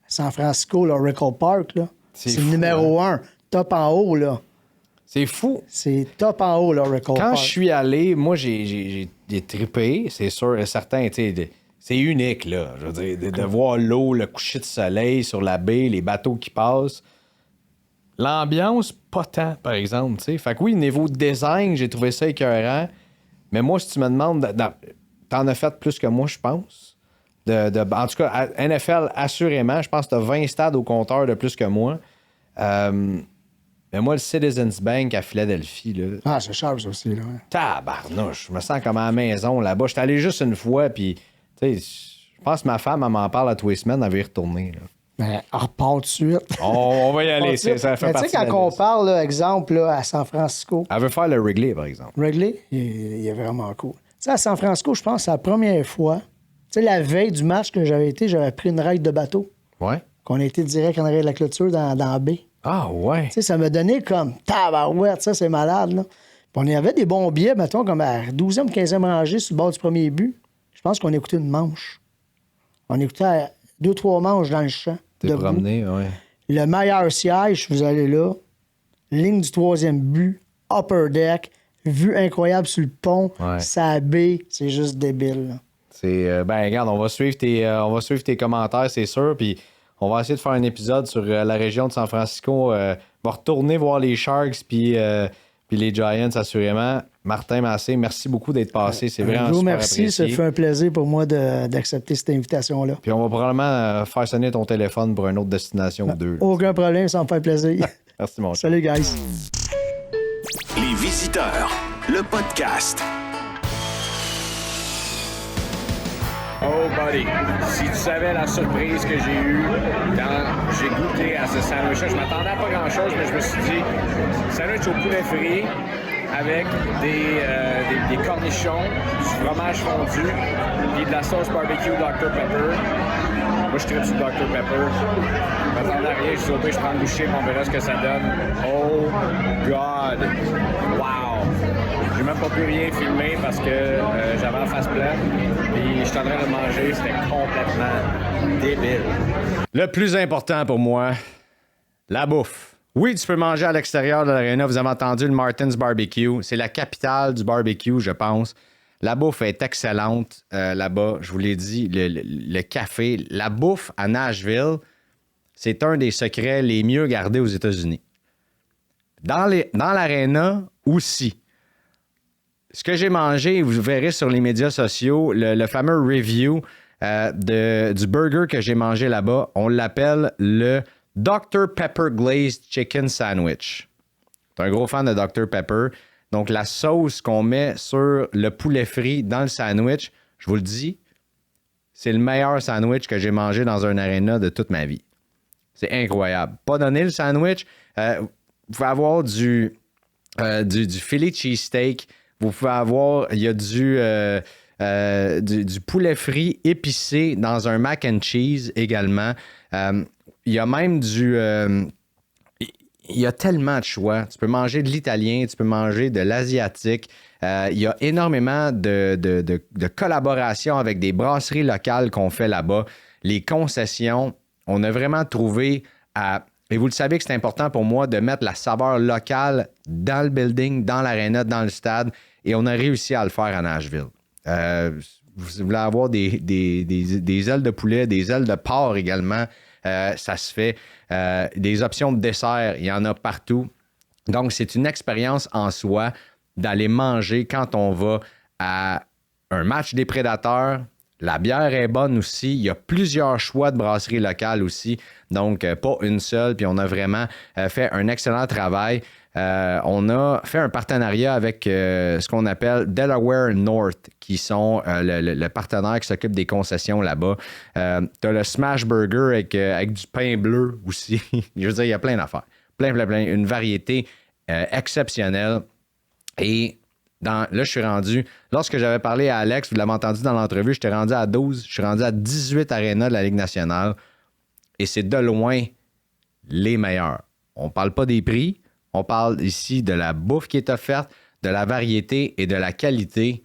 San Francisco, le Oracle Park, là, c'est le numéro 1. Top en haut, là.
C'est fou.
C'est top en haut, l'Oracle Park.
Quand je suis allé, moi, j'ai trippé, c'est sûr et certain. C'est unique, là. Je veux dire, de voir l'eau, le coucher de soleil sur la baie, les bateaux qui passent. L'ambiance, pas tant, par exemple. T'sais. Fait que oui, niveau design, j'ai trouvé ça écœurant. Mais moi, si tu me demandes, t'en as fait plus que moi, je pense. En tout cas, à NFL, assurément, je pense que t'as 20 stades au compteur de plus que moi. Mais moi, le Citizens Bank à Philadelphie, là...
Ah, c'est cher, ça aussi, là.
Tabarnouche, je me sens comme à la maison, là-bas. J'étais allé juste une fois, puis, tu sais, je pense que ma femme, elle m'en parle à tous les semaines, elle veut y retourner, là.
Ben, on repart tout de suite.
On va y aller, ça fait partie de la liste.
Tu sais, quand on parle, là, exemple, là, à San Francisco...
Elle veut faire le Wrigley, par exemple.
Wrigley, il est vraiment cool. Tu sais, à San Francisco, je pense que c'est la première fois... Tu sais, la veille du match que j'avais été, j'avais pris une ride de bateau.
Ouais.
Qu'on a été direct en arrière de la clôture dans la baie.
Ah, ouais.
Tu sais, ça m'a donné comme tabarouette, ça, c'est malade, là. Puis on avait des bons billets, mettons, comme à 12e, 15e rangée sur le bord du premier but. Je pense qu'on écoutait une manche. On écoutait 2-3 manches dans le champ.
T'es promené, ouais.
Le meilleur siège, vous allez là. Ligne du 3e but, upper deck, vue incroyable sur le pont, sa baie, c'est juste débile, là.
C'est, ben, regarde, on va suivre tes commentaires, c'est sûr, puis on va essayer de faire un épisode sur la région de San Francisco. On va retourner voir les Sharks puis les Giants, assurément. Martin Massé, merci beaucoup d'être passé. C'est vraiment super
merci.
apprécié.
Ça fait un plaisir pour moi d'accepter cette invitation-là.
Puis on va probablement faire sonner ton téléphone pour une autre destination ou deux.
Aucun problème, ça me fait plaisir.
Merci, mon cher.
Salut, guys.
Les visiteurs, le podcast.
Oh, buddy, si tu savais la surprise que j'ai eue quand j'ai goûté à ce sandwich-là, je m'attendais à pas grand-chose, mais je me suis dit, sandwich au poulet frit avec des cornichons, du fromage fondu, puis de la sauce barbecue Dr Pepper. Moi, je tripe sur Dr Pepper. Je m'attendais à rien, je suis sauté, je prends le boucher, puis on verra ce que ça donne. Oh, God! Wow! J'ai même pas pu rien filmer parce que j'avais la face pleine. Puis je suis en train de manger, c'était complètement débile.
Le plus important pour moi, la bouffe. Oui, tu peux manger à l'extérieur de l'aréna. Vous avez entendu le Martin's Barbecue. C'est la capitale du barbecue, je pense. La bouffe est excellente là-bas. Je vous l'ai dit, le café. La bouffe à Nashville, c'est un des secrets les mieux gardés aux États-Unis. Dans l'aréna aussi. Ce que j'ai mangé, vous verrez sur les médias sociaux, le fameux review du burger que j'ai mangé là-bas, on l'appelle le Dr Pepper Glazed Chicken Sandwich. T'es un gros fan de Dr Pepper. Donc, la sauce qu'on met sur le poulet frit dans le sandwich, je vous le dis, c'est le meilleur sandwich que j'ai mangé dans un aréna de toute ma vie. C'est incroyable. Pas donné le sandwich. Vous pouvez avoir du Philly cheesesteak. Vous pouvez avoir, il y a du poulet frit épicé dans un mac and cheese également. Il y a même il y a tellement de choix. Tu peux manger de l'italien, tu peux manger de l'asiatique. Il y a énormément de collaborations avec des brasseries locales qu'on fait là-bas. Les concessions, on a vraiment trouvé et vous le savez que c'est important pour moi de mettre la saveur locale dans le building, dans l'aréna, dans le stade. Et on a réussi à le faire à Nashville. Vous voulez avoir des ailes de poulet, des ailes de porc également, ça se fait. Des options de dessert, il y en a partout. Donc, c'est une expérience en soi d'aller manger quand on va à un match des Prédateurs. La bière est bonne aussi. Il y a plusieurs choix de brasseries locales aussi. Donc, pas une seule. Puis, on a vraiment fait un excellent travail. On a fait un partenariat avec ce qu'on appelle Delaware North, qui sont le partenaire qui s'occupe des concessions là-bas. Tu as le Smash Burger avec du pain bleu aussi. Je veux dire, il y a plein d'affaires. Plein. Une variété exceptionnelle. Et là, je suis rendu... Lorsque j'avais parlé à Alex, vous l'avez entendu dans l'entrevue, j'étais rendu à 12. Je suis rendu à 18 arénas de la Ligue nationale. Et c'est de loin les meilleurs. On ne parle pas des prix. On parle ici de la bouffe qui est offerte, de la variété et de la qualité.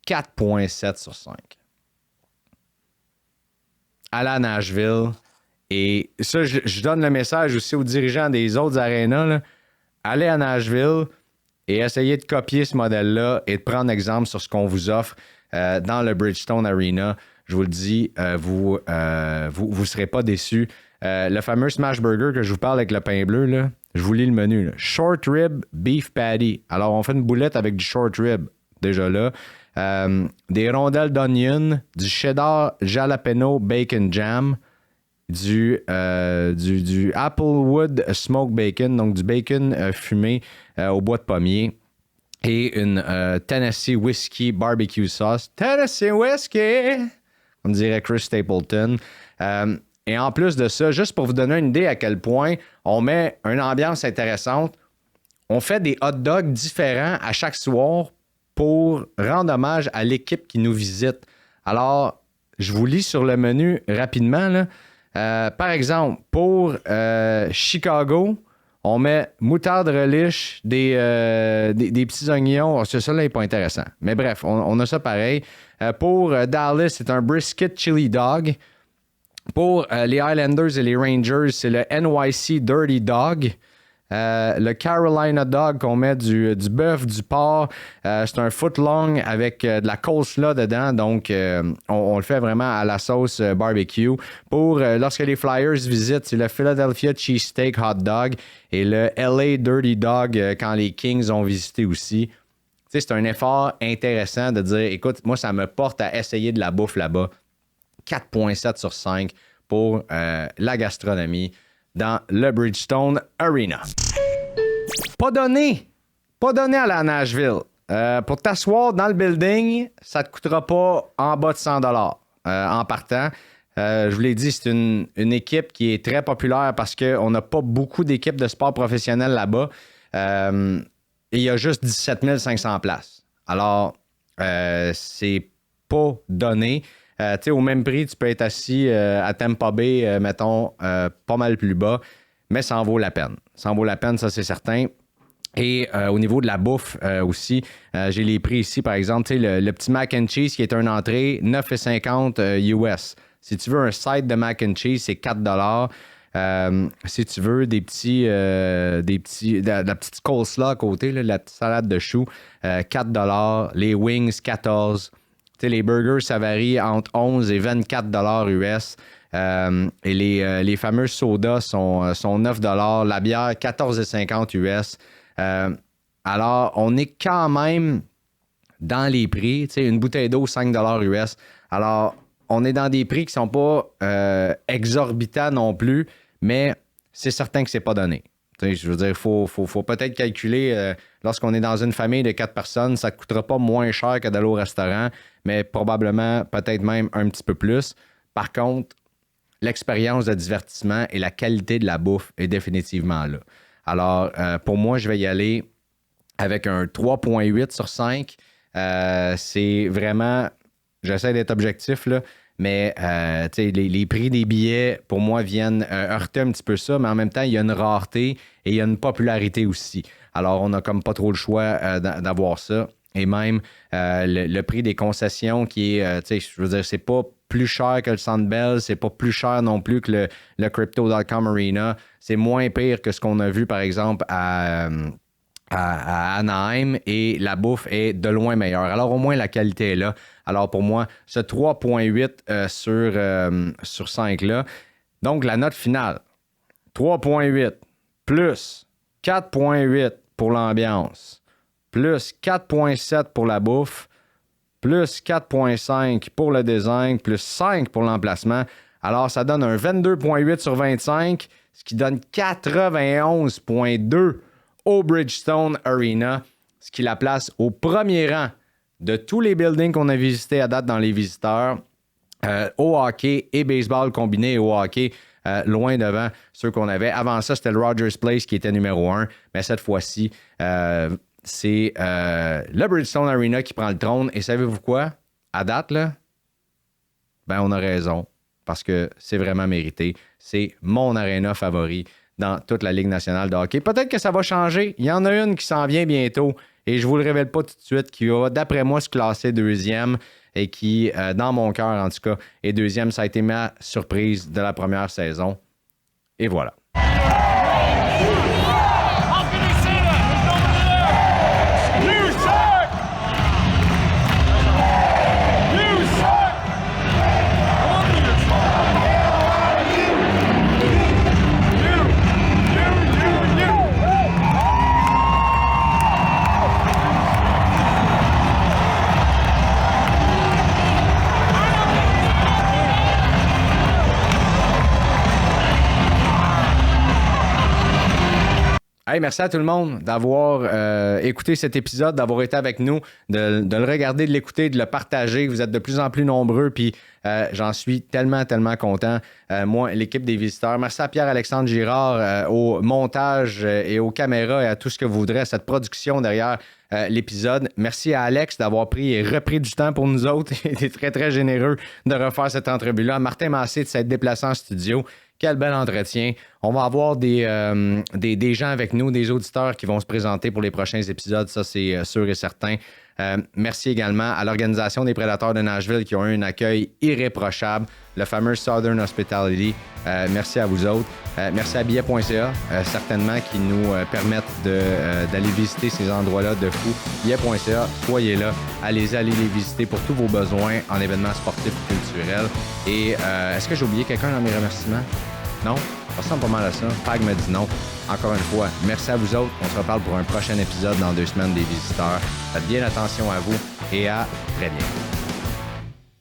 4,7 sur 5. Allez à Nashville. Et ça, je donne le message aussi aux dirigeants des autres arénas. Là. Allez à Nashville et essayez de copier ce modèle-là et de prendre exemple sur ce qu'on vous offre dans le Bridgestone Arena. Je vous le dis, vous ne serez pas déçus. Le fameux Smash Burger que je vous parle avec le pain bleu, là, je vous lis le menu. Là. Short Rib Beef Patty. Alors, on fait une boulette avec du Short Rib, déjà là. Des rondelles d'onion, du cheddar jalapeno bacon jam, du Applewood Smoked Bacon, donc du bacon fumé au bois de pommier, et une Tennessee Whiskey Barbecue Sauce. Tennessee Whiskey! On dirait Chris Stapleton. Et en plus de ça, juste pour vous donner une idée à quel point on met une ambiance intéressante, on fait des hot dogs différents à chaque soir pour rendre hommage à l'équipe qui nous visite. Alors, je vous lis sur le menu rapidement, là. Par exemple, pour Chicago, on met moutarde relish, des petits oignons. Oh, ça, là, n'est pas intéressant. Mais bref, on a ça pareil. Pour Dallas, c'est un brisket chili dog. Pour les Highlanders et les Rangers, c'est le NYC Dirty Dog. Le Carolina Dog, qu'on met du bœuf, du porc. C'est un footlong avec de la coleslaw dedans. Donc, on le fait vraiment à la sauce barbecue. Pour lorsque les Flyers visitent, c'est le Philadelphia Cheesesteak Hot Dog et le LA Dirty Dog quand les Kings ont visité aussi. Tu sais, c'est un effort intéressant de dire, écoute, moi, ça me porte à essayer de la bouffe là-bas. 4,7 sur 5 pour la gastronomie dans le Bridgestone Arena. Pas donné à la Nashville. Pour t'asseoir dans le building, ça ne te coûtera pas en bas de 100 $. En partant. Je vous l'ai dit, c'est une équipe qui est très populaire parce qu'on n'a pas beaucoup d'équipes de sport professionnel là-bas. Et il y a juste 17 500 places. Alors, c'est pas donné. Au même prix, tu peux être assis à Tampa Bay, mettons, pas mal plus bas, mais ça en vaut la peine. Ça en vaut la peine, ça, c'est certain. Et au niveau de la bouffe aussi, j'ai les prix ici, par exemple, le petit mac and cheese qui est une entrée, 9,50 US. Si tu veux un side de mac and cheese, c'est 4 $. Si tu veux de la petite coleslaw à côté, là, la petite salade de choux, 4 $. Les wings, 14 $. Les burgers, ça varie entre 11 et 24 $ US. Et les fameux sodas sont 9 $. La bière, 14,50 US. Alors, on est quand même dans les prix. Une bouteille d'eau, 5 $ US. Alors, on est dans des prix qui ne sont pas exorbitants non plus, mais c'est certain que c'est pas donné. Je veux dire, il faut peut-être calculer, lorsqu'on est dans une famille de 4 personnes, ça ne coûtera pas moins cher que d'aller au restaurant, mais probablement peut-être même un petit peu plus. Par contre, l'expérience de divertissement et la qualité de la bouffe est définitivement là. Alors, pour moi, je vais y aller avec un 3,8 sur 5. C'est vraiment... J'essaie d'être objectif, là, mais les prix des billets, pour moi, viennent heurter un petit peu ça, mais en même temps, il y a une rareté et il y a une popularité aussi. Alors, on n'a comme pas trop le choix d'avoir ça. Et même le prix des concessions qui est, je veux dire, c'est pas plus cher que le Centre Bell, c'est pas plus cher non plus que le Crypto.com Arena. C'est moins pire que ce qu'on a vu, par exemple, à Anaheim, et la bouffe est de loin meilleure. Alors, au moins, la qualité est là. Alors, pour moi, ce 3,8 sur 5-là. Donc, la note finale, 3,8 plus 4,8 pour l'ambiance, plus 4,7 pour la bouffe, plus 4,5 pour le design, plus 5 pour l'emplacement. Alors, ça donne un 22,8 sur 25, ce qui donne 91,2 au Bridgestone Arena, ce qui la place au premier rang de tous les buildings qu'on a visités à date dans les visiteurs, au hockey et baseball combiné, au hockey, loin devant ceux qu'on avait. Avant ça, c'était le Rogers Place qui était numéro 1, mais cette fois-ci, c'est le Bridgestone Arena qui prend le trône. Et savez-vous quoi? À date, là, on a raison, parce que c'est vraiment mérité. C'est mon aréna favori dans toute la Ligue nationale de hockey. Peut-être que ça va changer. Il y en a une qui s'en vient bientôt, et je ne vous le révèle pas tout de suite, qui va, d'après moi, se classer deuxième, et qui, dans mon cœur, en tout cas, est deuxième. Ça a été ma surprise de la première saison. Et voilà. Hey, merci à tout le monde d'avoir écouté cet épisode, d'avoir été avec nous, de le regarder, de l'écouter, de le partager. Vous êtes de plus en plus nombreux, puis j'en suis tellement content. Moi, l'équipe des visiteurs. Merci à Pierre-Alexandre Girard au montage et aux caméras et à tout ce que vous voudrez, à cette production derrière l'épisode. Merci à Alex d'avoir pris et repris du temps pour nous autres. Il était très, très généreux de refaire cette entrevue-là. Martin Massé de s'être déplacé en studio. Quel bel entretien. On va avoir des gens avec nous, des auditeurs qui vont se présenter pour les prochains épisodes. Ça, c'est sûr et certain. Merci également à l'Organisation des Prédateurs de Nashville qui ont eu un accueil irréprochable, le fameux Southern Hospitality. Merci à vous autres. Merci à billet.ca, certainement, qui nous permettent d'aller visiter ces endroits-là de fou. Billet.ca, soyez là. Allez les visiter pour tous vos besoins en événements sportifs et culturels. Et est-ce que j'ai oublié quelqu'un dans mes remerciements? Non? Ça ressemble pas mal à ça. Pag me dit non. Encore une fois, merci à vous autres. On se reparle pour un prochain épisode dans 2 semaines des visiteurs. Faites bien attention à vous et à très bientôt.